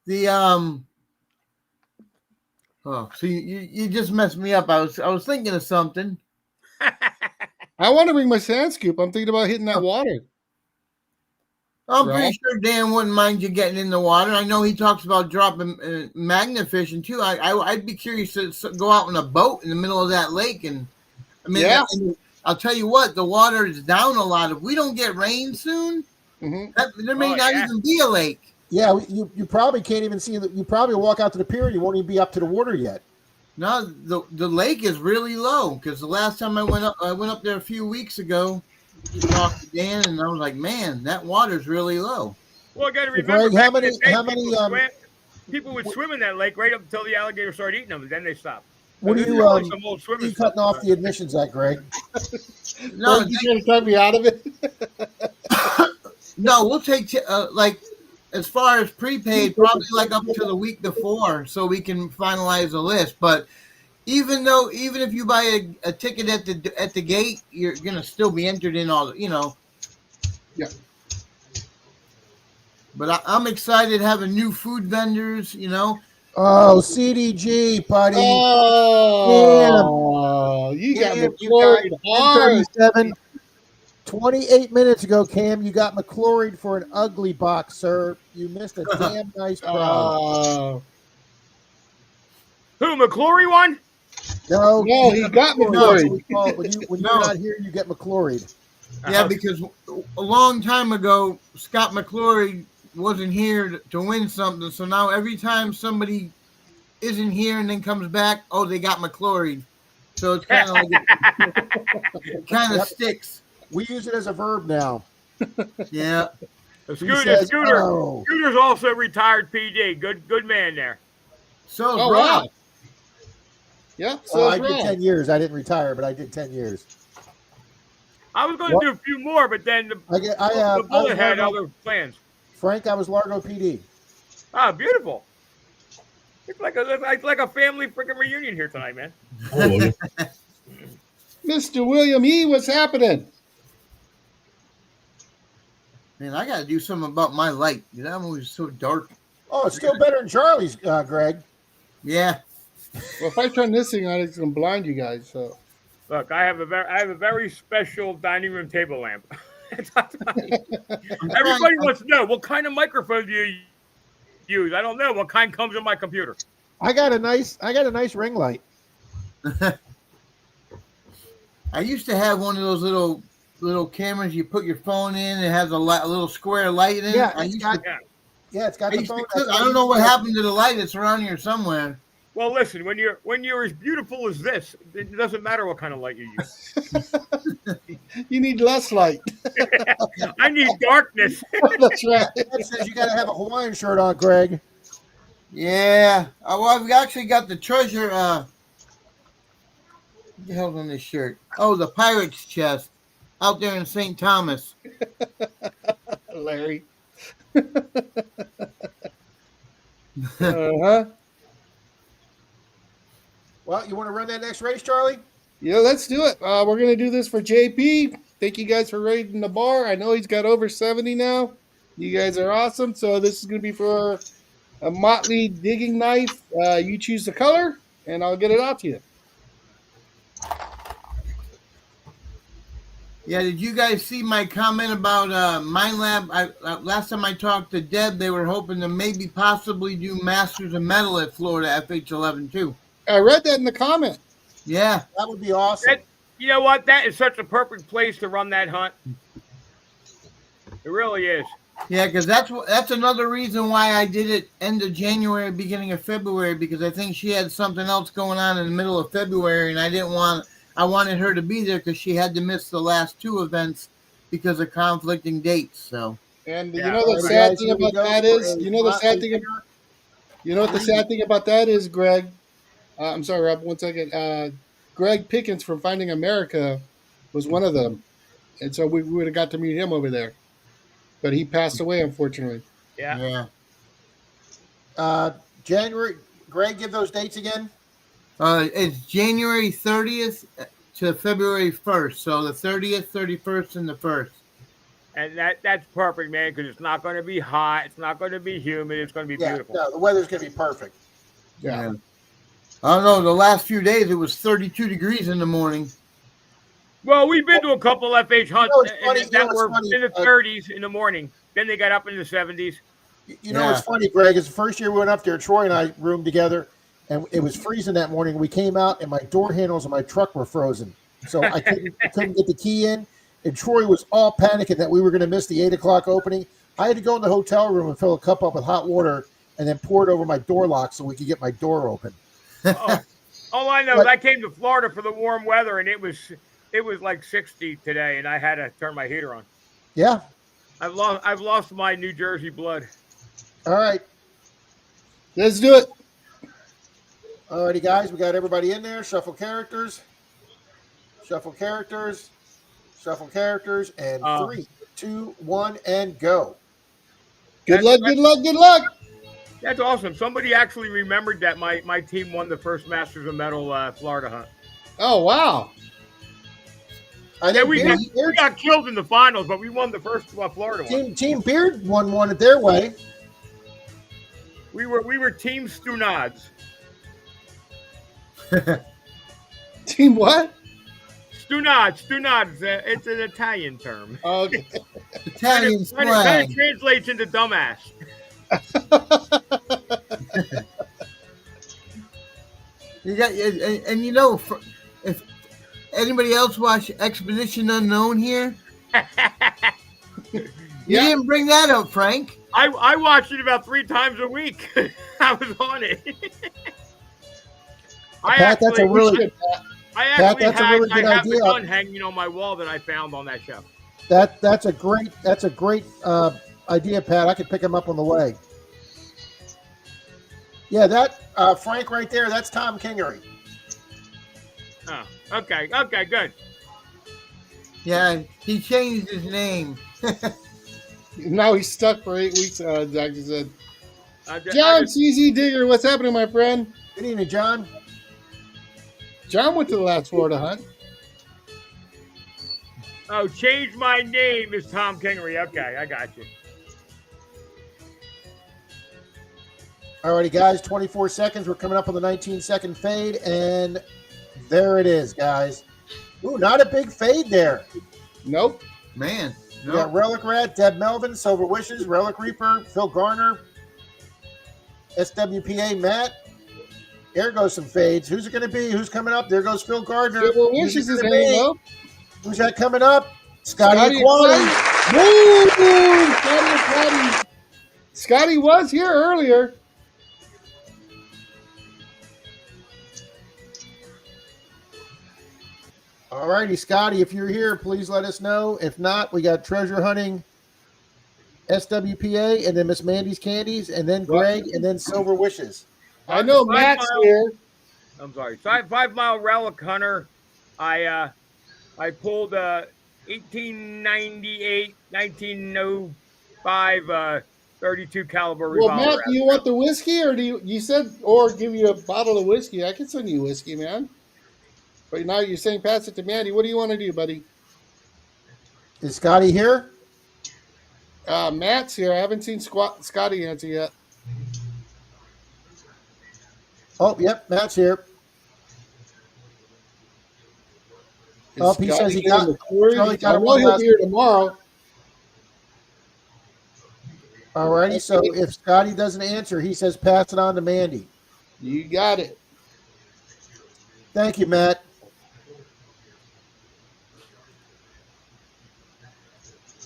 You just messed me up. I was thinking of something. I want to bring my sand scoop. I'm thinking about hitting that water. I'm pretty sure Dan wouldn't mind you getting in the water. I know he talks about dropping magnet fishing too. I'd be curious to go out in a boat in the middle of that lake, and I'll tell you what, the water is down a lot. If we don't get rain soon, there may not even be a lake. Yeah, you probably can't even see that. You probably walk out to the pier and you won't even be up to the water yet. No, the lake is really low because the last time I went up there a few weeks ago to talk to Dan, and I was like, man, that water's really low. Well, I got to remember, Greg, how many people would swim in that lake right up until the alligator started eating them, and then they stopped. What are you cutting off the admissions at, Greg? No, you trying to cut me out of it? No, we'll take as far as prepaid, probably like up to the week before, so we can finalize the list. But even if you buy a ticket at the gate, you're gonna still be entered in all. Yeah. But I'm excited having new food vendors. Oh, CDG, buddy. Oh, you got McClory hard. 28 minutes ago, Cam, you got McClory for an ugly box, sir. You missed a damn nice prize. Who, McClory won? No, he got McClory. When you're not here, you get McClory. Yeah, because a long time ago, Scott McClory wasn't here to win something. So now every time somebody isn't here and then comes back, they got McClory. So it's kind of like it kind of sticks. We use it as a verb now. Yeah. Scooter's also retired PD. Good man there. So is Oh, Rob. wow. Yep. So So I is did Rob. 10 years. I didn't retire, but I did 10 years. I was going to What? do a few more, but then the The bullet had other plans. Frank, I was Largo PD. Ah, beautiful. It's like a family freaking reunion here tonight, man. Oh, Mr. William E., what's happening? Man, I got to do something about my light. That movie's so dark. Oh, it's still better than Charlie's, Greg. Yeah. Well, if I turn this thing on, it's going to blind you guys. So Look, I have a very special dining room table lamp. Everybody wants to know what kind of microphone do you use. I don't know what kind comes in my computer. I got a nice ring light. I used to have one of those little cameras you put your phone in. It has a little square light in it. Yeah, I it's used got- to, Yeah, it's got I the used to phone. cook. I don't know what happened to the light. It's around here somewhere. Well, listen, when you're as beautiful as this, it doesn't matter what kind of light you use. you need less light. I need darkness. That's right. That says you got to have a Hawaiian shirt on, Greg. Yeah. Well, I've actually got the treasure. What the hell's on this shirt? Oh, the pirate's chest out there in St. Thomas. Larry. Uh-huh. Well, you want to run that next race, Charlie? Yeah, let's do it. We're going to do this for JP. Thank you guys for raiding the bar. I know he's got over 70 now. You guys are awesome. So this is going to be for a Motley digging knife. You choose the color, and I'll get it out to you. Yeah, did you guys see my comment about MindLab? Last time I talked to Deb, they were hoping to maybe possibly do Masters of Metal at Florida FH11 too. I read that in the comment. Yeah. That would be awesome. You know what? That is such a perfect place to run that hunt. It really is. Yeah, because that's another reason why I did it end of January, beginning of February, because I think she had something else going on in the middle of February, and I wanted her to be there because she had to miss the last two events because of conflicting dates. So. And Yeah. you know the All right, sad guys, thing here we about go that for is, a you know the sad Motley thing. You know what the sad thing about that is, Greg. I'm sorry, Rob. 1 second. Greg Pickens from Finding America was one of them, and so we would have got to meet him over there, but he passed away unfortunately. Yeah. January. Greg, give those dates again. It's January 30th to February 1st. So the 30th, 31st, and the 1st. And that's perfect, man, because it's not going to be hot. It's not going to be humid. It's going to be Yeah, beautiful. no, the weather's going to be perfect. Yeah. I don't know. The last few days, it was 32 degrees in the morning. Well, we've been to a couple FH hunts You know, it's funny- that it's were funny, in the 30s in the morning. Then they got up into the 70s. You know what's funny, Greg, is the first year we went up there, Troy and I roomed together, and it was freezing that morning. We came out, and my door handles on my truck were frozen. So I couldn't get the key in. And Troy was all panicking that we were going to miss the 8 o'clock opening. I had to go in the hotel room and fill a cup up with hot water and then pour it over my door lock so we could get my door open. All I know But- is I came to Florida for the warm weather, and it was like 60 today, and I had to turn my heater on. Yeah. I've lost my New Jersey blood. All right. Let's do it. All righty, guys. We got everybody in there. Shuffle characters. Shuffle characters. Shuffle characters. And 3, 2, 1, and go. Good luck. Good luck. Good luck. That's awesome. Somebody actually remembered that my team won the first Masters of Metal Florida hunt. Oh wow. I Yeah, think we Beard, got killed in the finals, but we won the first Florida one. Team Beard won one at their way. We were Team Stunads. Team what? Stunads. It's an Italian term. Okay. Italian Kind of flag. translates into dumbass. You got, and you know, if anybody else watch Expedition Unknown here, you didn't bring that up, Frank. I watched it about 3 times a week. I was on it. Pat, that's a really I Pat, that's a really good have the idea. gun hanging on my wall that I found on that show. that's a great idea, Pat. I could pick him up on the way. Yeah, that Frank right there, that's Tom Kingery. Oh, okay. Okay, good. Yeah, he changed his name. Now he's stuck for 8 weeks. Doctor said. I John just- CZ Digger, what's happening, my friend? Good evening, John. John went to the last Florida hunt. oh, change my name is Tom Kingery. Okay, I got you. Alrighty, guys, 24 seconds. We're coming up on the 19-second fade, and there it is, guys. Ooh, not a big fade there. Nope. Man, We got Relic Rat, Deb Melvin, Silver Wishes, Relic Reaper, Phil Garner, SWPA Matt. There goes some fades. Who's it going to be? Who's coming up? There goes Phil Gardner. Silver Who's Wishes it is gonna hanging be? up. Who's that coming up? Scotty Scotty Equality. Boom! Scotty. Scotty was here earlier. All righty, Scotty, if you're here, please let us know. If not, we got Treasure Hunting, SWPA, and then Miss Mandy's Candies, and then Greg, and then Silver Wishes. I know Matt's here. I'm sorry. 5 Mile Relic Hunter. I pulled 1898, 1905 32 caliber Well, revolver. Matt, do you want the whiskey, or do you said, or give you a bottle of whiskey? I can send you whiskey, man. But now you're saying pass it to Mandy. What do you want to do, buddy? Is Scotty here? Matt's here. I haven't seen Scotty answer yet. Oh, yep, Matt's here. Is Oh, he Scotty says he here got- recording? Charlie got I him know on he'll last- be here tomorrow. All righty, so if Scotty doesn't answer, he says pass it on to Mandy. You got it. Thank you, Matt.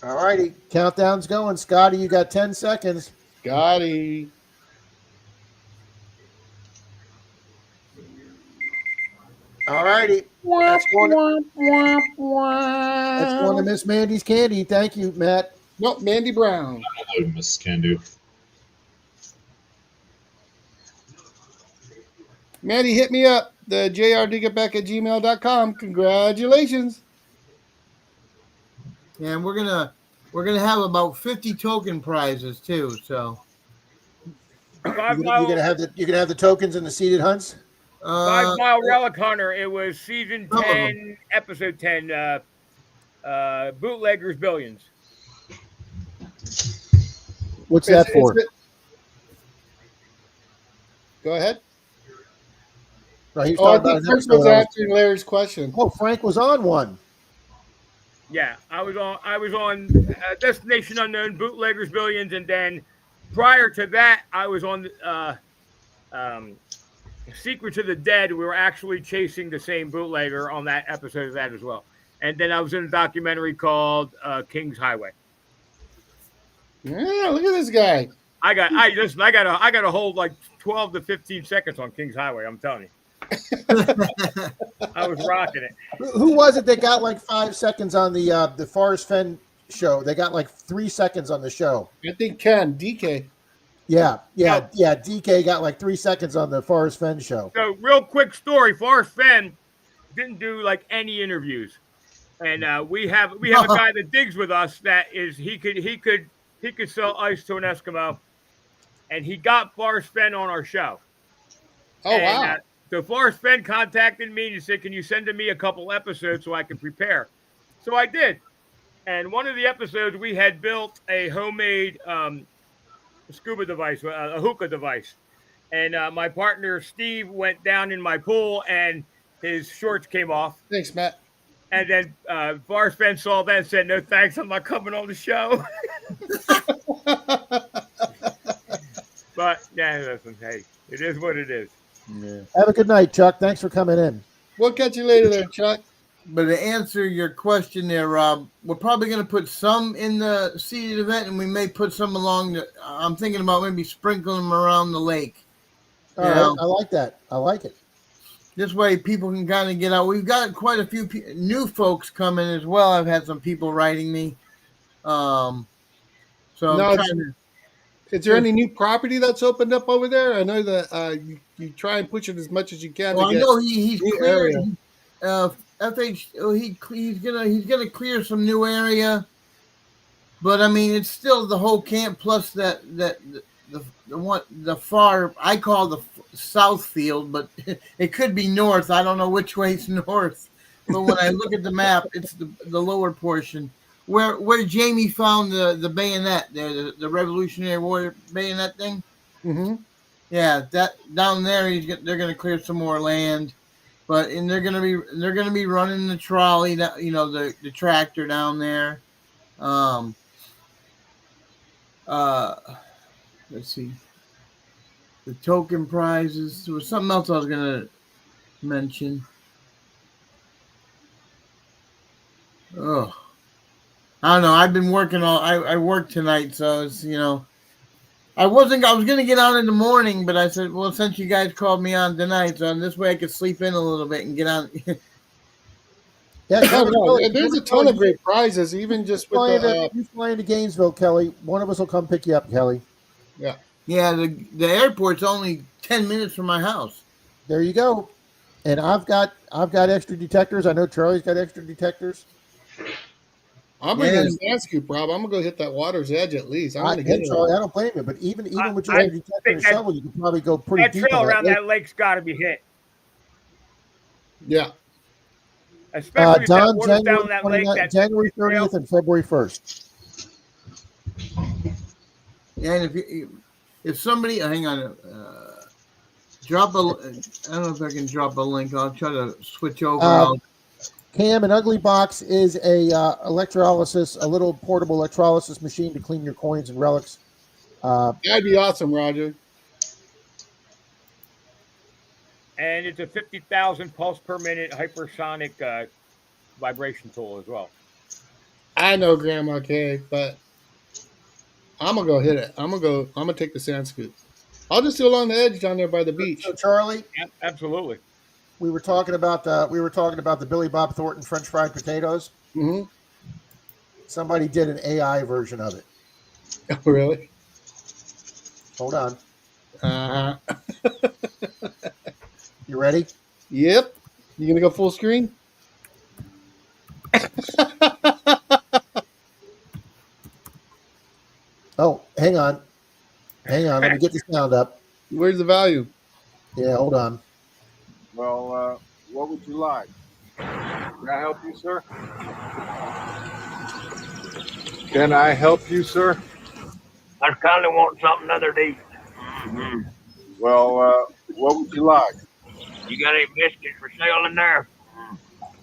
All righty, countdown's going. Scotty, you got 10 seconds. Scotty. All righty. That's going to Miss Mandy's Candy. Thank you, Matt. Nope, Mandy Brown. Hello, Miss Candu. Mandy, hit me up. The jrdiggerback@gmail.com. Congratulations. and we're gonna have about 50 token prizes too. So 5 You're Mile, gonna have the tokens in the seated hunts. 5 Mile Relic Hunter. It was season Some of 10, episode 10. Bootleggers Billions. What's that for? Go ahead. No, he was Oh, I talking about think an Chris was episode. answering Larry's question. Oh, Frank was on one. Yeah, I was on Destination Unknown, Bootleggers Billions, and then prior to that, I was on Secrets of the Dead. We were actually chasing the same bootlegger on that episode of that as well. And then I was in a documentary called King's Highway. Yeah, look at this guy. I got to hold like 12 to 15 seconds on King's Highway. I'm telling you, I was rocking it. Who was it that got like 5 seconds on the Forrest Fenn show? They got like 3 seconds on the show. I think Ken, DK. Yeah. DK got like 3 seconds on the Forrest Fenn show. So, real quick story: Forrest Fenn didn't do like any interviews, and we have a guy that digs with us that is he could sell ice to an Eskimo, and he got Forrest Fenn on our show. Oh, wow. So Forrest Fenn contacted me and he said, "Can you send to me a couple episodes so I can prepare?" So I did, and one of the episodes we had built a homemade scuba device, a hookah device. And my partner, Steve, went down in my pool and his shorts came off. Thanks, Matt. And then Forrest Fenn saw that and said, "No, thanks. I'm not coming on the show." But, yeah, listen, hey, it is what it is. Have a good night, Chuck. Thanks for coming in. We'll catch you later there, Chuck. But to answer your question there, Rob, we're probably going to put some in the seated event, and we may put some along the. I'm thinking about maybe sprinkling them around the lake. All right. I like that. I like it. This way, people can kind of get out. We've got quite a few new folks coming as well. I've had some people writing me. So No, I'm trying to. Is there any new property that's opened up over there? I know that you try and push it as much as you can. Well, to I get know he's new cleared. area. He's gonna clear some new area, but I mean it's still the whole camp plus the one the far I call the south field, but it could be north. I don't know which way's north. But when I look at the map, it's the lower portion where Jamie found the bayonet there, the Revolutionary War bayonet thing. Mm-hmm. Yeah, that down there they're gonna clear some more land. But they're gonna be running the trolley, that the tractor down there. Let's see, the token prizes. There was something else I was gonna mention. Oh, I don't know. I've been working I worked tonight, so it's I was gonna get on in the morning, but I said, well, since you guys called me on tonight, so this way I could sleep in a little bit and get on. Yeah, Oh, no, there's a ton of great prizes, even just with you flying to Gainesville, Kelly. One of us will come pick you up, Kelly. yeah. The airport's only 10 minutes from my house. There you go. And I've got extra detectors. I know Charlie's got extra detectors. I'm bringing a sand scoop, Rob. I'm gonna go hit that water's edge at least. I'm gonna get Charlie, I don't blame you, but even with your detector and shovel, you can probably go pretty That deep. trail on around lake. that lake's got to be hit. Yeah. Especially if that Don, water's down that lake. January 30th and February 1st. Yeah, and if somebody, hang on, drop a. I don't know if I can drop a link. I'll try to switch over. Cam, an Ugly Box is a a little portable electrolysis machine to clean your coins and relics. That'd be awesome, Roger. And it's a 50,000 pulse per minute hypersonic vibration tool as well. I know Grandma K, but I'm gonna go hit it. I'm gonna take the sand scoop. I'll just do along the edge down there by the beach. So Charlie, Absolutely. we were talking about the Billy Bob Thornton French fried potatoes. Mm-hmm. Somebody did an AI version of it. Oh, really? Hold on. Uh-huh. You ready? Yep. You gonna go full screen? Oh, hang on. Let me get the sound up. Where's the value? Yeah, hold on. Well, what would you like? Can I help you, sir? Can I help you, sir? I kind of want something other to eat. Well, what would you like? You got any biscuits for sale in there?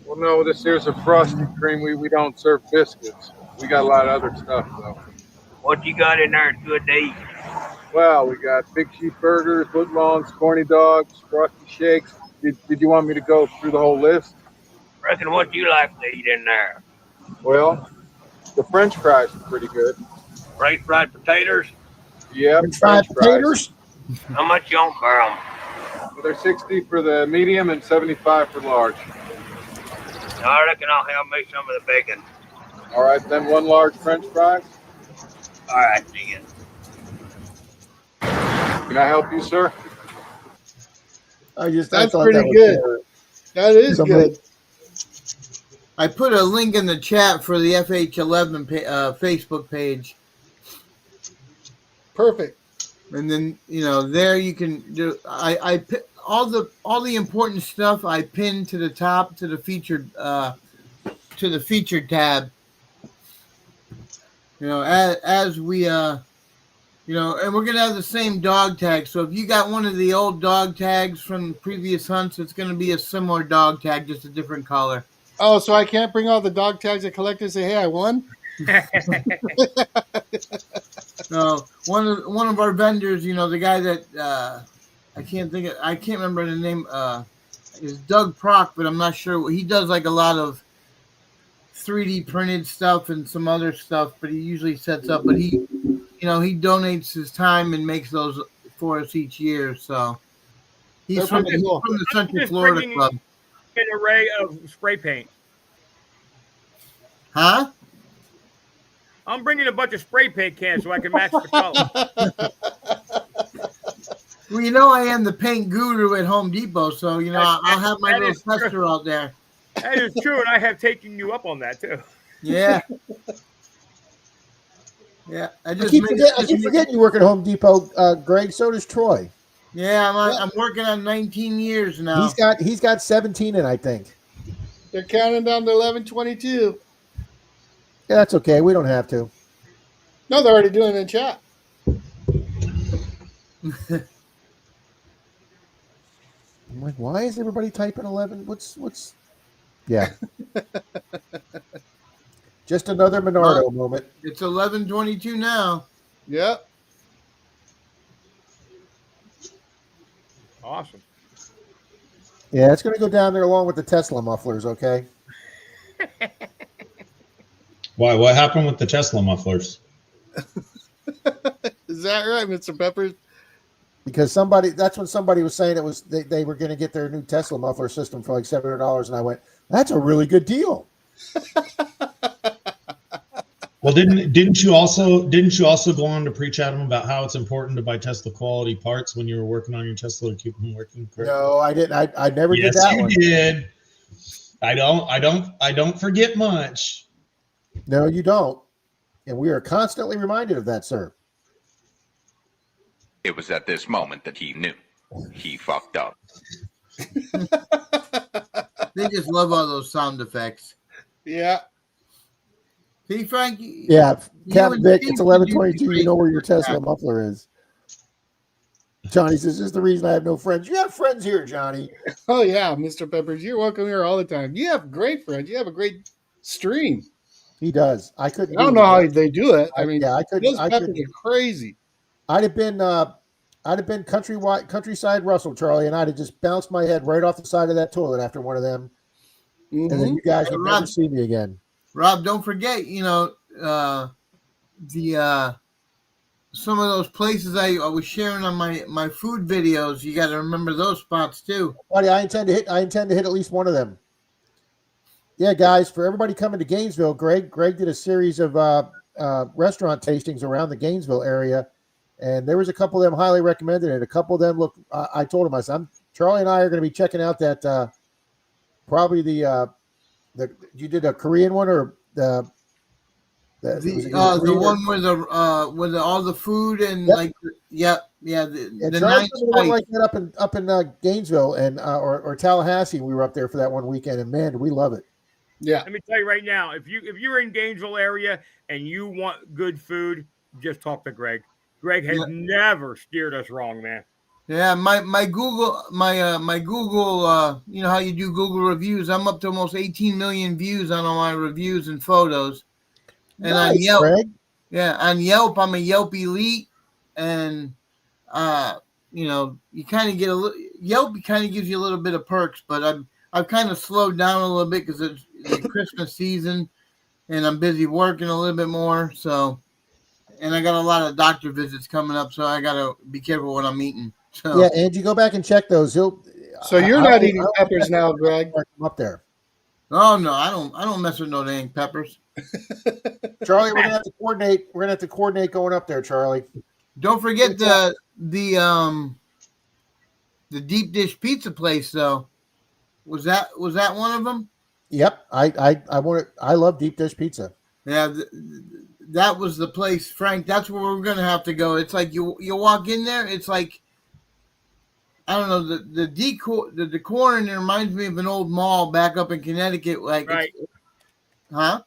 Well, no, this here's a frosty cream. We don't serve biscuits. We got a lot of other stuff, though. What you got in there is good to eat. Well, we got big sheep burgers, footlongs, corny dogs, frosty shakes. Did you want me to go through the whole list? Reckon what you like to eat in there? Well, the French fries are pretty good. French fried potatoes? Yeah, French fried potatoes? How much you want for them? Well, they're 60 for the medium and 75 for large. I reckon I'll have me some of the bacon. All right, then one large French fries. All right, see ya. Can I help you, sir? That's pretty good. That is good. I put a link in the chat for the FH11 Facebook page. Perfect. And then there you can do. I all the important stuff I pinned to the top to the featured tab. As we and we're gonna have the same dog tag. So if you got one of the old dog tags from previous hunts, it's gonna be a similar dog tag, just a different color. Oh, so I can't bring all the dog tags and collect and say, "Hey, I won." No, one of our vendors, the guy that I can't remember the name. Is Doug Prock, but I'm not sure. He does like a lot of 3D printed stuff and some other stuff, but he usually sets up. But he donates his time and makes those for us each year. So he's from the Central Florida Club. An array of spray paint. Huh? I'm bringing a bunch of spray paint cans so I can match the color. Well, you know I am the paint guru at Home Depot, so I'll have my that little is true. tester out there. That is true, and I have taken you up on that too. Yeah. Yeah, I keep forgetting you work at Home Depot, Greg. So does Troy. Yeah, I'm working on 19 years now. He's got 17 in, I think. They're counting down to 11:22. Yeah, that's okay. We don't have to. No, they're already doing it in chat. I'm like, why is everybody typing 11? What's? Yeah. Just another Menardo moment. It's 11:22 now. Yep. Awesome. Yeah, it's going to go down there along with the Tesla mufflers, okay? Why? What happened with the Tesla mufflers? Is that right, Mr. Peppers? Because that's when somebody was saying they were going to get their new Tesla muffler system for like $700, and I went, that's a really good deal. Well, didn't you also go on to preach at them about how it's important to buy Tesla quality parts when you were working on your Tesla to keep them working correctly? No, I didn't. I never did Yes, that you one. did. I don't forget much. No, you don't. And we are constantly reminded of that, sir. It was at this moment that he knew. He fucked up. They just love all those sound effects. Yeah. See, Frank? Yeah, Captain Vic, Steve it's could 11:22. do You know where your great. Tesla muffler is. Johnny says, this is the reason I have no friends. You have friends here, Johnny. Oh, yeah, Mr. Peppers. You're welcome here all the time. You have great friends. You have a great stream. He does. I couldn't. I don't know how they do it. I mean, yeah, I couldn't. those Peppers are crazy. I'd have been countryside Russell, Charlie, and I'd have just bounced my head right off the side of that toilet after one of them. Mm-hmm. And then you guys would never see me again. Rob, don't forget, some of those places I was sharing on my food videos. You got to remember those spots too. Buddy, I intend to hit at least one of them. Yeah, guys, for everybody coming to Gainesville, Greg did a series of restaurant tastings around the Gainesville area, and there was a couple of them highly recommended, and a couple of them look. I told him, I said, Charlie and I are going to be checking out that probably the you did a Korean one or the one with all the food and the Charlie nice did one like that up in Gainesville and or Tallahassee. We were up there for that one weekend, and man, did we love it. Yeah. Let me tell you right now, if you're in Gainesville area and you want good food, just talk to Greg. Greg has never steered us wrong, man. Yeah, my Google, you know how you do Google reviews? I'm up to almost 18 million views on all my reviews and photos. And nice, on Yelp, Greg. on Yelp, I'm a Yelp elite, and you kind of get a little. Yelp kind of gives you a little bit of perks, but I've kind of slowed down a little bit because it's the Christmas season, and I'm busy working a little bit more. So, and I got a lot of doctor visits coming up, so I gotta be careful what I'm eating. So. Yeah, and you go back and check those. So you're not eating peppers now, Greg? Up there. Oh no, I don't mess with no dang peppers. Charlie, we're gonna have to coordinate. We're gonna have to coordinate going up there, Charlie. Don't forget the deep dish pizza place though. Was that one of them? Yep, I want it. I love deep dish pizza. Yeah, that was the place, Frank. That's where we're gonna have to go. It's like you walk in there. It's like I don't know the decor in there reminds me of an old mall back up in Connecticut. Like, right? Huh?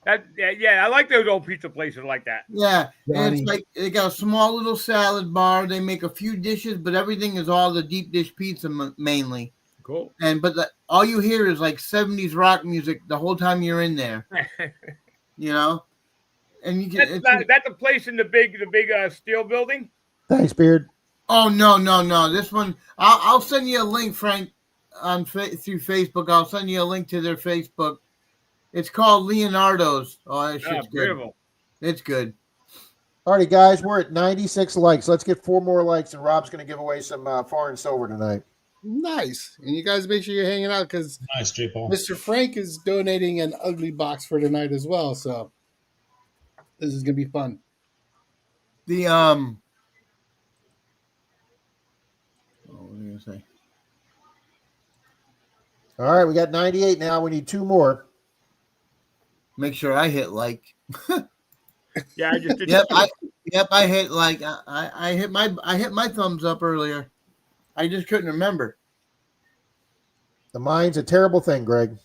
I like those old pizza places like that. Yeah, and it's like they got a small little salad bar. They make a few dishes, but everything is all the deep dish pizza mainly. Cool. But all you hear is like 70s rock music the whole time you're in there. And you can. That's a place in the big steel building. Thanks, Beard. Oh no! This one, I'll send you a link, Frank, through Facebook. I'll send you a link to their Facebook. It's called Leonardo's. Oh, that shit's good. Beautiful. It's good. All righty, guys, we're at 96 likes. Let's get 4 more likes, and Rob's going to give away some foreign silver tonight. Nice. And you guys make sure you're hanging out because nice, J. Paul. Mr. Frank is donating an ugly box for tonight as well. So This is gonna be fun. The what was I gonna say? All right, we got 98 now. We need 2 more. Make sure I hit like. Yeah, I just did. Yep, I hit like I hit my thumbs up earlier. I just couldn't remember. The mind's a terrible thing, Greg.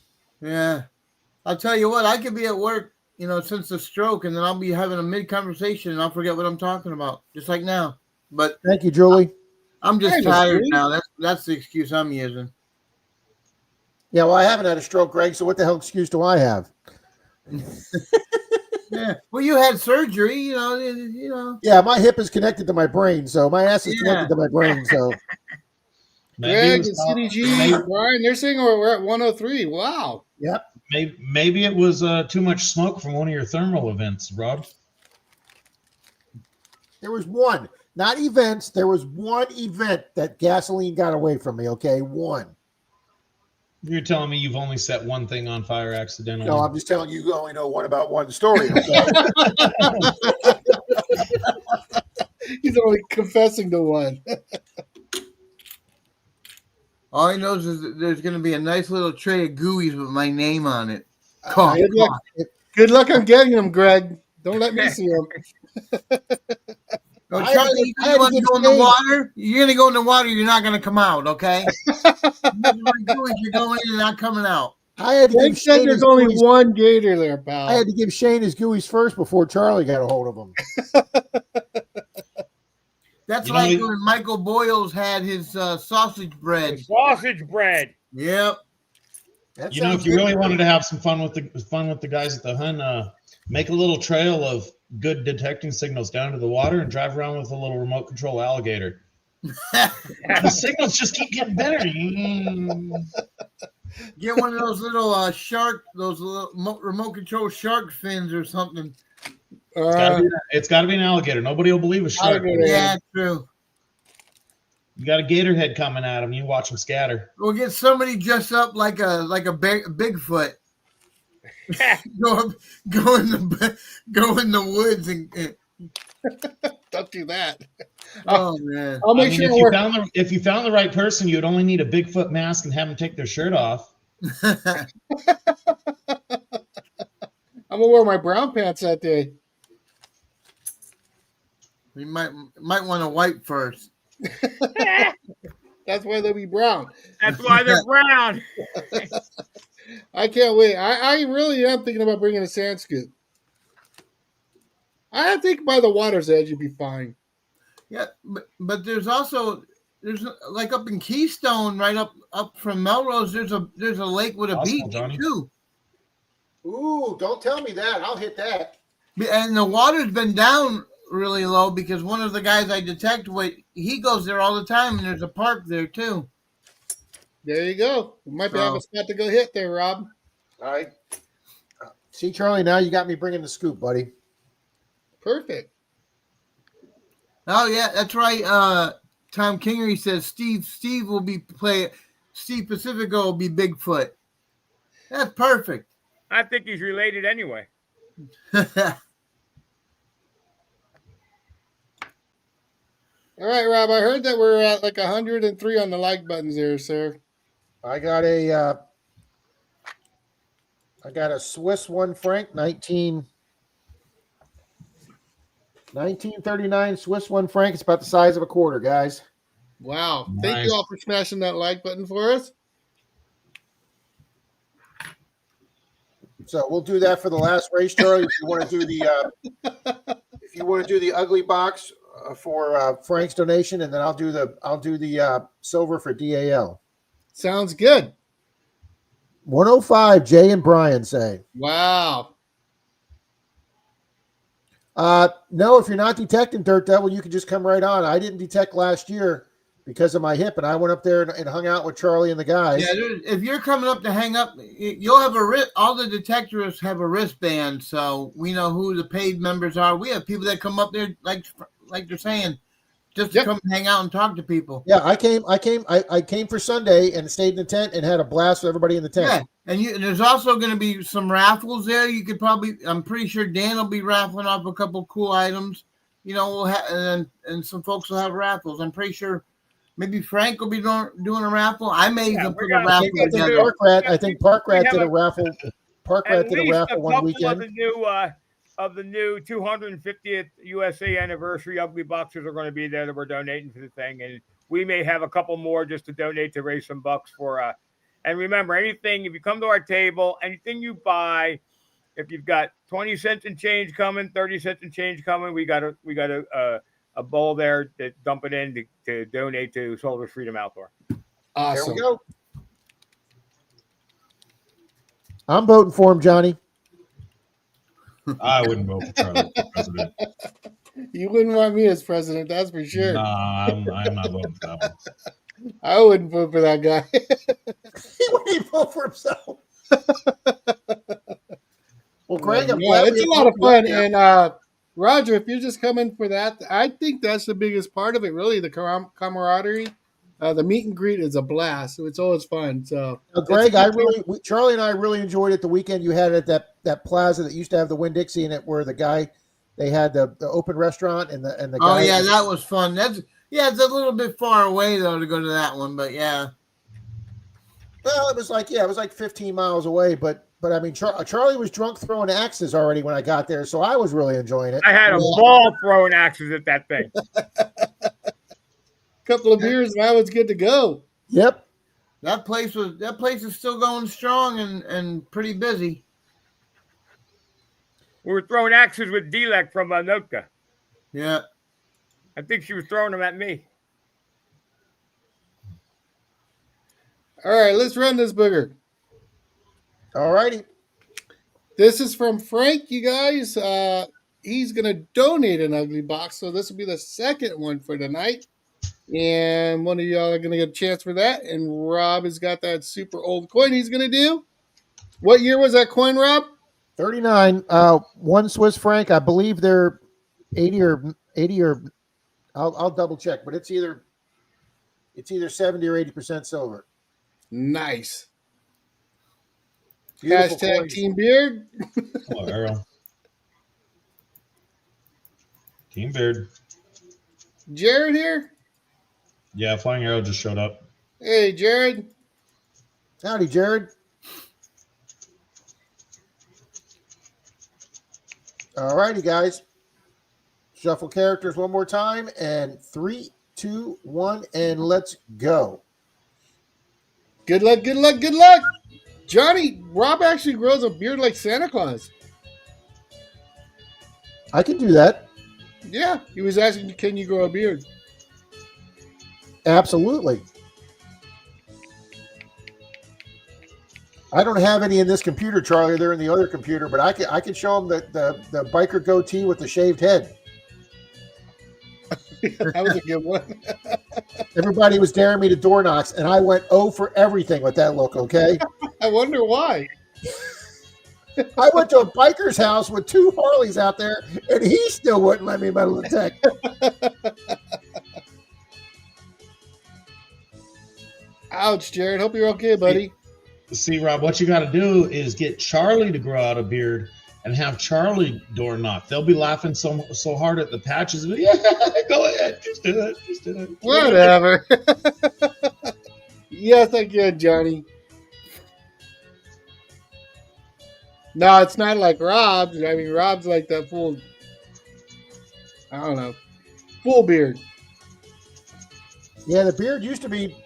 Yeah, I'll tell you what. I could be at work, since the stroke, and then I'll be having a mid conversation, and I'll forget what I'm talking about, just like now. But Thank you, Julie. I'm just Hey, tired Julie. now. That's the excuse I'm using. Yeah, well, I haven't had a stroke, Greg, so what the hell excuse do I have? Yeah. Well, you had surgery, you know. Yeah, my hip is connected to my brain, so my ass is Yeah. connected to my brain, so Maybe Greg it and was, CDG, Brian, they're saying we're at 103. Wow. yep. maybe it was too much smoke from one of your thermal events, Rob. There was one, not events. There was one event that gasoline got away from me, okay? One. You're telling me you've only set one thing on fire accidentally? No, I'm just telling you, you only know one about one story, okay? He's only confessing to one. All he knows is that there's going to be a nice little tray of gooeyes with my name on it. Cough, Good luck. cough. Good luck on getting them, Greg. Don't let me see them. No, I Charlie, had you want to to go in get the water? You're going to go in the water. You're not going to come out, okay? You're going in and not coming out. I had to Greg give said Shane there's his only gooeyes. one gator there, pal. I had to give Shane his gooeyes first before Charlie got a hold of them. That's You know, like we- when Michael Boyles had his sausage bread. Sausage bread. Yep. That You know, sounds if you good. really wanted to have some fun with the guys at the Hun, make a little trail of good detecting signals down to the water and drive around with a little remote control alligator. The signals just keep getting better. Get one of those little shark, those little remote control shark fins or something. It's got to be an alligator. Nobody will believe a shark. Alligator. Yeah, true. You got a gator head coming at them. You watch them scatter. We'll get somebody dressed up like a Bigfoot. go in the woods and Don't do that. oh man. I'll I make mean, sure if you found the right person, you'd only need a Bigfoot mask and have them take their shirt off. I'm gonna wear my brown pants that day. We might want to wipe first. That's why they'll be brown. That's why they're brown. I can't wait. I really am thinking about bringing a sand scoop. I think by the water's edge you'd be fine. Yeah, but there's like up in Keystone, right up from Melrose. There's a lake with a Awesome, beach Johnny. too, Ooh, don't tell me that. I'll hit that. and the water's been down really low because one of the guys I detect with he goes there all the time, and there's a park there too. There you go. We might have a spot to go hit there, Rob. All right. See, Charlie, now you got me bringing the scoop, buddy. Perfect. Oh yeah, that's right. Tom Kingery says Steve will be Steve Pacifico will be Bigfoot. That's perfect. I think he's related anyway. All right, Rob. I heard that we're at like 103 on the like buttons there, sir. I got a Swiss 1 franc 1939 Swiss 1 franc. It's about the size of a quarter, guys. Wow. Thank Nice. you all for smashing that like button for us. So we'll do that for the last race, Charlie. If you want to do the ugly box for Frank's donation, and then I'll do the silver for DAL. Sounds good. 105. Jay and Brian say. Wow. No, if you're not detecting Dirt Devil, you can just come right on. I didn't detect last year because of my hip, and I went up there and hung out with Charlie and the guys. Yeah, if you're coming up to hang up, you'll have all the detectors have a wristband, so we know who the paid members are. We have people that come up there, like they're saying, just Yep. to come hang out and talk to people. Yeah, I came for Sunday and stayed in the tent and had a blast with everybody in the tent. Yeah, and there's also going to be some raffles there. You could probably, I'm pretty sure Dan will be raffling off a couple cool items. You know, we'll have and some folks will have raffles. I'm pretty sure maybe Frank will be doing a raffle. I may even put a I raffle think together. Park Rat have did a a- raffle. Park Rat At did a least a raffle one couple weekend. of the new 250th USA anniversary ugly boxes are going to be there that we're donating to the thing, and we may have a couple more just to donate to raise some bucks for. And remember, anything if you come to our table, anything you buy, if you've got 20 cents and change coming, 30 cents and change coming, we got a bowl there to dump it in to donate to Soldiers Freedom Outdoor. Awesome. There we go. I'm voting for him, Johnny. I wouldn't vote for Charlie for president. You wouldn't want me as president, that's for sure. Nah, I'm not voting for that one. I wouldn't vote for that guy. He wouldn't even vote for himself. Well, Greg, I'm Yeah, glad it's we a lot of fun. here. And Roger, if you're just coming for that, I think that's the biggest part of it, really, the camaraderie. The meet and greet is a blast. So it's always fun. So, Now, Greg, Charlie and I really enjoyed it the weekend you had it at that plaza that used to have the Winn-Dixie in it, where they had the open restaurant and the Oh guy. yeah, that was fun. It's a little bit far away though to go to that one, but yeah. Well, it was like 15 miles away, but I mean, Charlie was drunk throwing axes already when I got there, so I was really enjoying it. I had a ball throwing axes at that thing. couple of beers and I was good to go. Yep. That place is still going strong and pretty busy. We were throwing axes with Dilek from Nootka. Yeah. I think she was throwing them at me. All right, let's run this booger. All righty. This is from Frank, you guys. He's going to donate an ugly box, so this will be the second one for tonight. And one of y'all are going to get a chance for that. And Rob has got that super old coin he's going to do. What year was that coin, Rob? 39. One Swiss franc. I believe they're 80 or I'll double check, but it's either 70 or 80% silver. Nice. Beautiful Hashtag coin. Team Beard. Hello, Errol. Team Beard. Jared here. Yeah, Flying Arrow just showed up. Hey, Jared. Howdy, Jared. All righty, guys. Shuffle characters one more time, and 3, 2, 1, and let's go. Good luck, good luck, good luck. Johnny, Rob actually grows a beard like Santa Claus. I can do that. Yeah, he was asking, can you grow a beard? Absolutely. I don't have any in this computer, Charlie. They're in the other computer, but I can show them the biker goatee with the shaved head. That was a good one. Everybody was daring me to door knocks, and I went 0 for everything with that look, okay? I wonder why. I went to a biker's house with 2 Harleys out there, and he still wouldn't let me metal detect. Ouch, Jared. Hope you're okay, buddy. See, Rob, what you got to do is get Charlie to grow out a beard and have Charlie door knock. They'll be laughing so hard at the patches. Yeah, go ahead. Just do it. Just do it. Whatever. Yes, I can, Johnny. No, it's not like Rob's. I mean, Rob's like that full, I don't know, full beard. Yeah, the beard used to be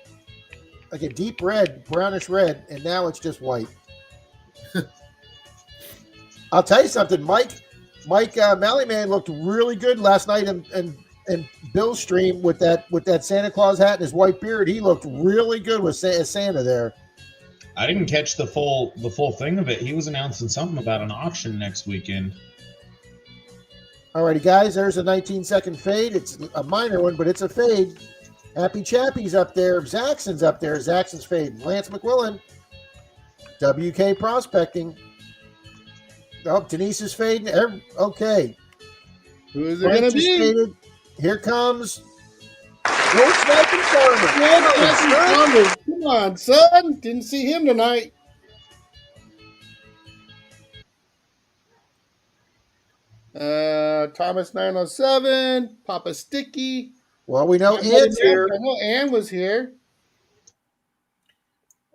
like a deep red, brownish red, and now it's just white. I'll tell you something, Mike Mallyman looked really good last night in Bill's stream with that Santa Claus hat and his white beard. He looked really good with Santa there. I didn't catch the full thing of it. He was announcing something about an auction next weekend. Alrighty, guys, there's a 19-second fade. It's a minor one, but it's a fade. Happy Chappie's up there. Zaxxon's up there. Zaxxon's fade. Lance McWillan. WK Prospecting. Oh, Denise is fading. Okay. Who is it going to be? Faded. Here comes No sniping farmer. Come on, son. Didn't see him tonight. Thomas 907, Papa Sticky. Well, we know Ann's here. I know Ann was here.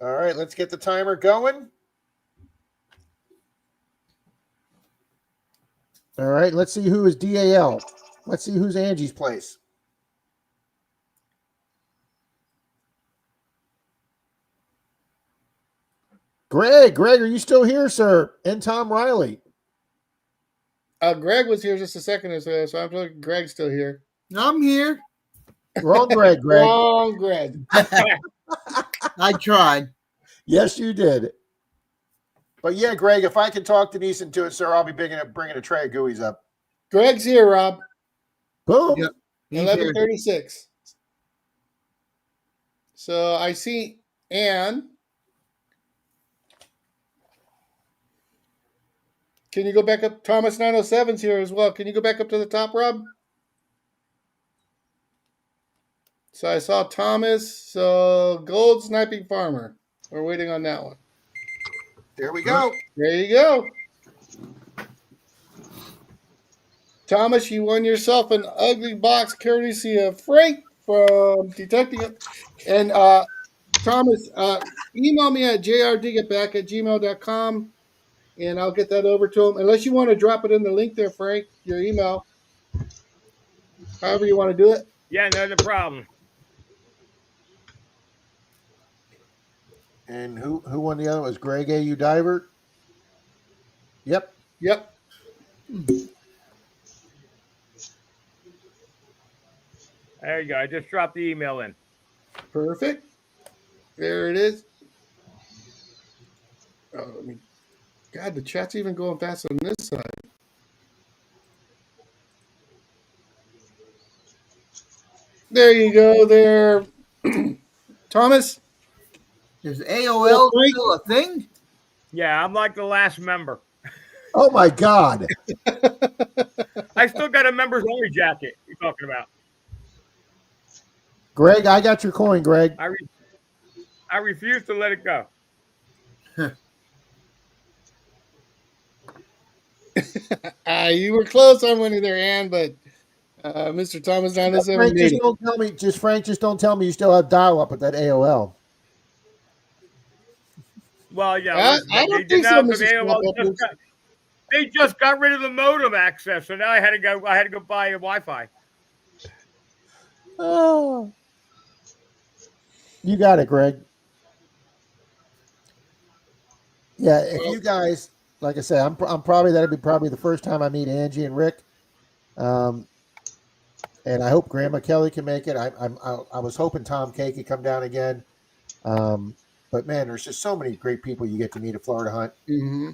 All right, let's get the timer going. All right, let's see who is DAL. Let's see who's Angie's place. Greg, are you still here, sir? And Tom Riley. Greg was here just a second ago, so I'm sure Greg's still here. I'm here. Wrong Greg, Wrong Greg. I tried. Yes, you did. But yeah, Greg, if I can talk Denise into it, sir, I'll be bringing a tray of gooey's up. Greg's here, Rob. Boom. Yep. He's here. 11:36. So I see Ann. Can you go back up? Thomas 907's here as well. Can you go back up to the top, Rob? So I saw Thomas. So Gold Sniping Farmer. We're waiting on that one. There we go. There you go. Thomas, you won yourself an ugly box courtesy of Frank from Detecting. And Thomas, email me at jrdigitback@gmail.com and I'll get that over to him. Unless you want to drop it in the link there, Frank, your email. However you want to do it. Yeah, no problem. And who won the other one? Was Greg A.U. Diver? Yep. Yep. There you go. I just dropped the email in. Perfect. There it is. God, the chat's even going fast on this side. There you go there. Thomas? Is AOL still a thing? Yeah, I'm like the last member. Oh, my God. I still got a members only jacket you're talking about. Greg, I got your coin, Greg. I refuse to let it go. You were close on winning there, Ann, but Mr. Thomas 907 Frank, made just it. don't tell me. Frank, just don't tell me you still have dial-up at that AOL. Well, yeah, I don't think so, Mrs. AOL they just got rid of the modem access, so now I had to go buy a Wi-Fi. Oh, you got it, Greg. Yeah, if you guys, like I said, I'm probably that'll be probably the first time I meet Angie and Rick, and I hope Grandma Kelly can make it. I was hoping Tom K could come down again, but man, there's just so many great people you get to meet at Florida Hunt. Mm-hmm.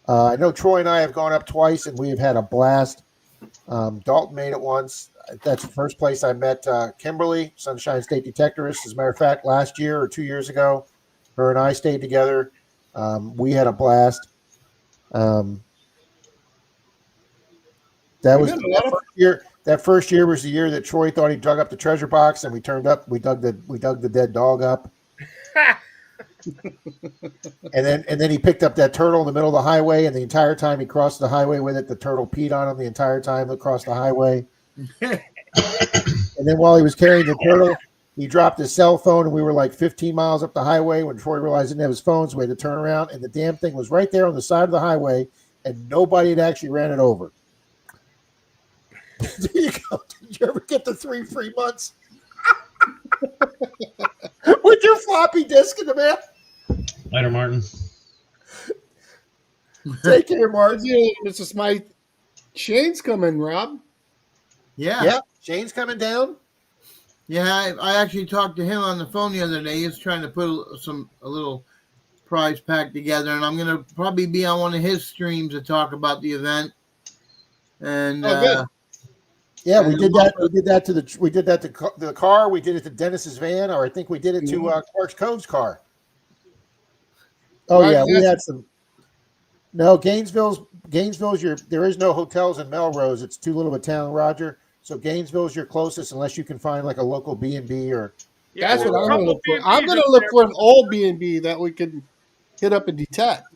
I know Troy and I have gone up twice, and we have had a blast. Dalton made it once. That's the first place I met Kimberly, Sunshine State Detectorist. As a matter of fact, last year or 2 years ago, her and I stayed together. We had a blast. That was that first year. That first year was the year that Troy thought he dug up the treasure box, and we dug the dead dog up. and then he picked up that turtle in the middle of the highway, and the entire time he crossed the highway with it, the turtle peed on him the entire time across the highway. And then while he was carrying the turtle, he dropped his cell phone, and we were like 15 miles up the highway when Troy realized he didn't have his phone, so we had to turn around, and the damn thing was right there on the side of the highway, and nobody had actually ran it over. There you go. Did you ever get the 3 free months? With your floppy disk in the mail? Later, Martin. Take care, Martin. Mr. Smythe. Shane's coming, Rob. Yeah. Shane's coming down. Yeah, I actually talked to him on the phone the other day. He's trying to put a little prize pack together, and I'm gonna probably be on one of his streams to talk about the event. And good. Yeah, we did that. We did that to the car. We did it to Dennis's van, or I think we did it to Clark's Cove's car. Oh Right, yeah, we had some. No, Gainesville's there is no hotels in Melrose. It's too little of a town, Roger. So Gainesville is your closest, unless you can find like a local B&B or. Yeah, That's there's what a I'm going to couple look for. B&Bs I'm going up to look there, for an old B&B that we can hit up and detect.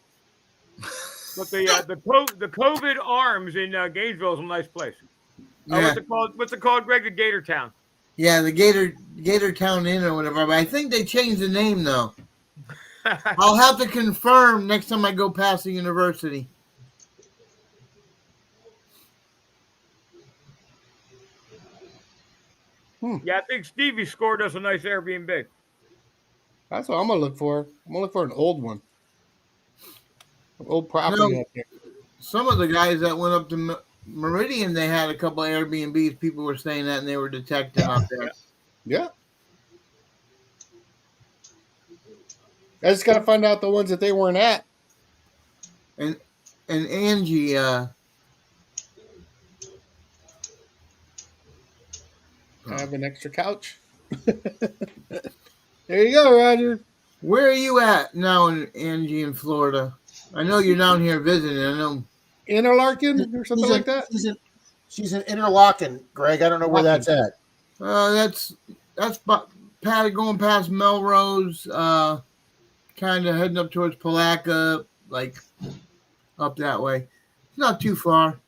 but the COVID Arms in Gainesville is a nice place. Yeah. What's it called? What's it called, Greg? The Gator Town. Yeah, the Gator Town Inn or whatever. But I think they changed the name though. I'll have to confirm next time I go past the university. Yeah, I think Stevie scored us a nice Airbnb. That's what I'm going to look for. I'm going to look for an old one. An old property No. up there. Some of the guys that went up to Meridian, they had a couple of Airbnbs people were staying at, and they were detecting out there. Yeah. I just got to find out the ones that they weren't at. And Angie, I have an extra couch. There you go, Roger. where are you at now, Angie, in Florida? I know you're down here visiting. I know. Interlaken or something like that? She's in Interlaken, Greg. I don't know where that's at. That's going past Melrose, kind of heading up towards Palaca, like up that way. It's not too far.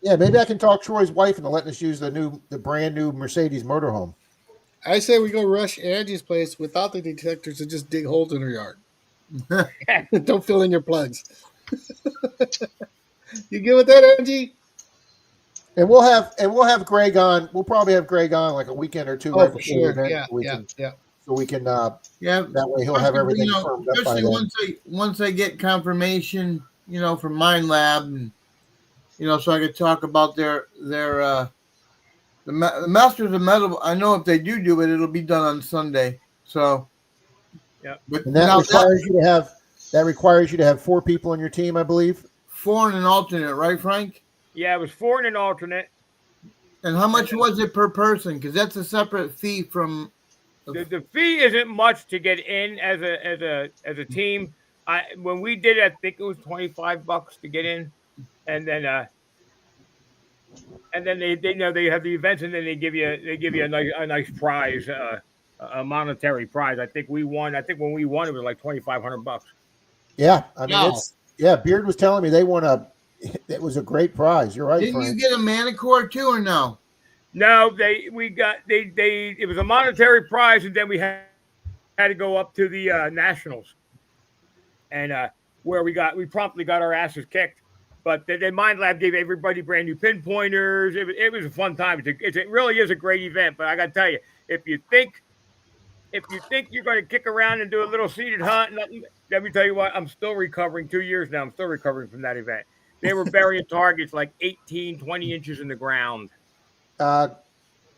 Yeah, maybe I can talk Troy's wife into letting us use the brand new Mercedes motorhome. I say we go rush Angie's place without the detectors and just dig holes in her yard. Don't fill in your plugs. You good with that, Angie? And we'll have Greg on. We'll probably have Greg on like a weekend or two. Oh, right for before the sure. event, Yeah. so we can. Yeah, That way he'll have everything firmed up by especially then. once I get confirmation, from Mind Lab, and so I could talk about their the Masters of Metal. I know if they do it, it'll be done on Sunday. So, yeah. But And that requires you to have 4 people on your team, I believe. 4 and an alternate, right, Frank? Yeah, it was 4 and an alternate. And how much was it per person? Because that's a separate fee from. The fee isn't much to get in as a team. When we did it, I think it was $25 to get in, and then they have the events, and then they give you a nice prize, a monetary prize. I think we won. I think when we won, it was like $2,500. Yeah, I mean Wow. Beard was telling me they won it was a great prize. You're right, Didn't Frank. you get a manicure too, or no? No, it was a monetary prize, and then we had to go up to the nationals, and where we promptly got our asses kicked. But the Mind Lab gave everybody brand new pinpointers. It was a fun time. It really is a great event. But I got to tell you, if you think you're going to kick around and do a little seated hunt, let me tell you what, I'm still recovering. 2 years now, I'm still recovering from that event. They were burying targets like 18, 20 inches in the ground.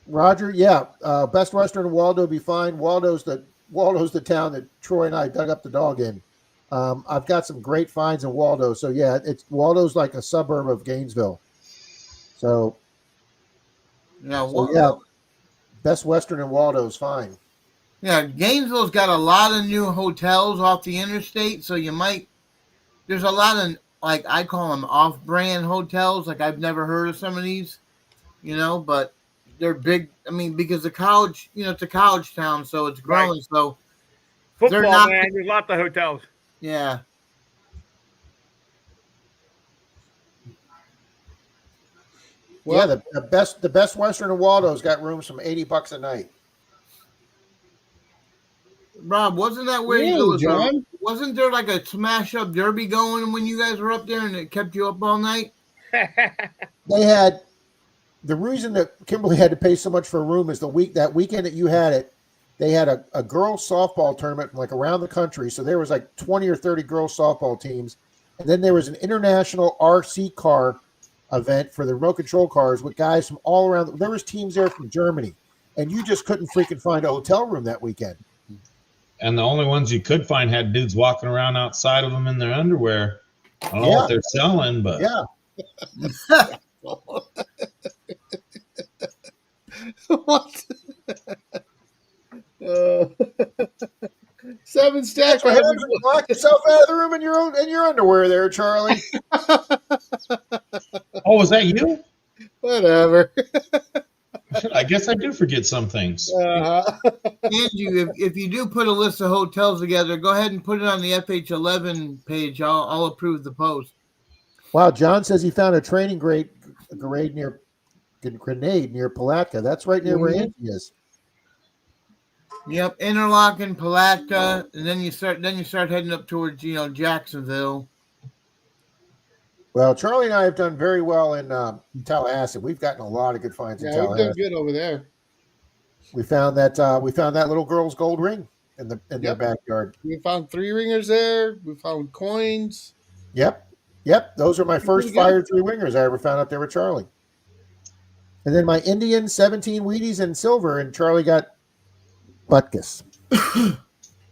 Roger, yeah. Best Western and Waldo will be fine. Waldo's the town that Troy and I dug up the dog in. I've got some great finds in Waldo. So yeah, Waldo's like a suburb of Gainesville. So yeah, Best Western and Waldo's fine. Yeah, Gainesville's got a lot of new hotels off the interstate, so there's a lot of, like, I call them off-brand hotels. Like, I've never heard of some of these, but they're big. I mean, because the college, it's a college town, so it's growing. Right. So football, man, there's lots of hotels. Yeah. Well, yeah, the best Western and Waldo's got rooms from $80 a night. Rob, wasn't that where wasn't there like a smash up derby going when you guys were up there and it kept you up all night? They had the reason that Kimberly had to pay so much for a room is that weekend that you had it, they had a girls softball tournament from like around the country. So there was like 20 or 30 girls softball teams. And then there was an international RC car event for the remote control cars with guys from all around. There was teams there from Germany, and you just couldn't freaking find a hotel room that weekend. And the only ones you could find had dudes walking around outside of them in their underwear. I don't know what they're selling, but yeah. What? 7 stacks. Lock yourself out of the room in your underwear there, Charlie. Oh, was that you? Whatever. I guess I do forget some things. Andrew, if you do put a list of hotels together, go ahead and put it on the FH11 page. I'll approve the post. Wow, John says he found a training grenade near Palatka. That's right near where Angie is. Yep, Interlochen, Palatka, and then you start heading up towards Jacksonville. Well, Charlie and I have done very well in Tallahassee. We've gotten a lot of good finds in Yeah, we've Tallahassee. done good over there. We found that little girl's gold ring in their backyard. We found 3 ringers there. We found coins. Yep. Those are my first fired 3 ringers I ever found up there with Charlie. And then my Indian 17 Wheaties and silver, and Charlie got butkus.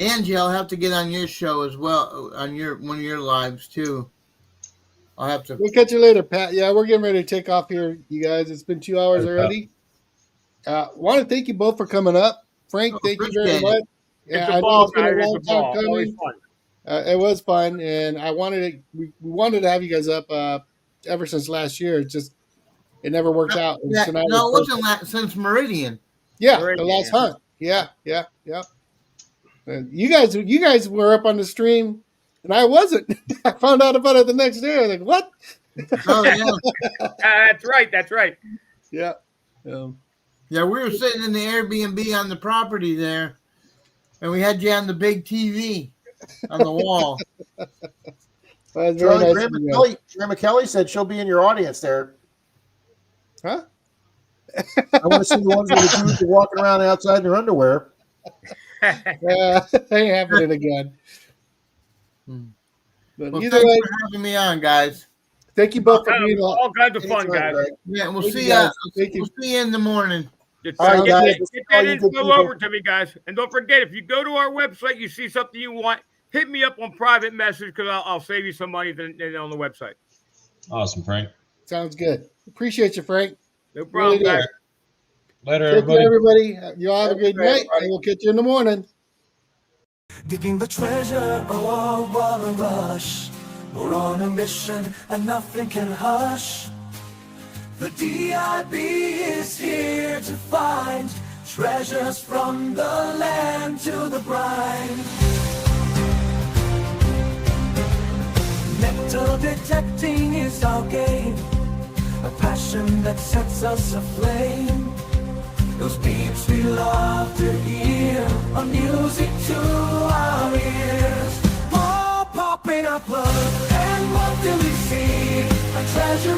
Angie, I'll have to get on your show as well, on one of your lives too. I'll have to. We'll catch you later, Pat. Yeah, we're getting ready to take off here, you guys. It's been 2 hours already. Want to thank you both for coming up. Frank, thank you very much. It's Yeah, a ball, been guys. a long It's a ball. time It's always coming. fun. It was fun, and we wanted to have you guys up ever since last year. It never worked out. And Yeah, tonight no, it was wasn't since Meridian. Yeah, Meridian, the last yeah. hunt. Yeah. And you guys were up on the stream, and I wasn't. I found out about it the next day. I was like, "What?" Oh yeah, That's right. Yeah. yeah. We were sitting in the Airbnb on the property there, and we had you on the big TV on the wall. Well, that's very Charlie, nice Graham of you. McKelly said she'll be in your audience there. Huh? I want to see the ones where the dudes are walking around outside in their underwear. Yeah, ain't happening again. But Well, either thanks way, for having me on, guys. thank you both for being on. All kinds of fun, guys. Yeah, we'll Thank see you, you. guys. Thank you. We'll see you in the morning. Just, All right, get, guys. that, get that All you good info people. over to me, guys. And don't forget, if you go to our website, you see something you want, hit me up on private message because I'll save you some money on the website. Awesome, Frank. Sounds good. Appreciate you, Frank. No problem, Really do. guys. Later, Take care, everybody. everybody. You all have a good night, and we'll catch you in the morning. Digging the treasure, oh, what a rush. We're on a mission and nothing can hush. The DIB is here to find treasures from the land to the brine. Metal detecting is our game, a passion that sets us aflame. Those beats we love to hear are music to our ears. More popping our blood, and what do we see? A treasure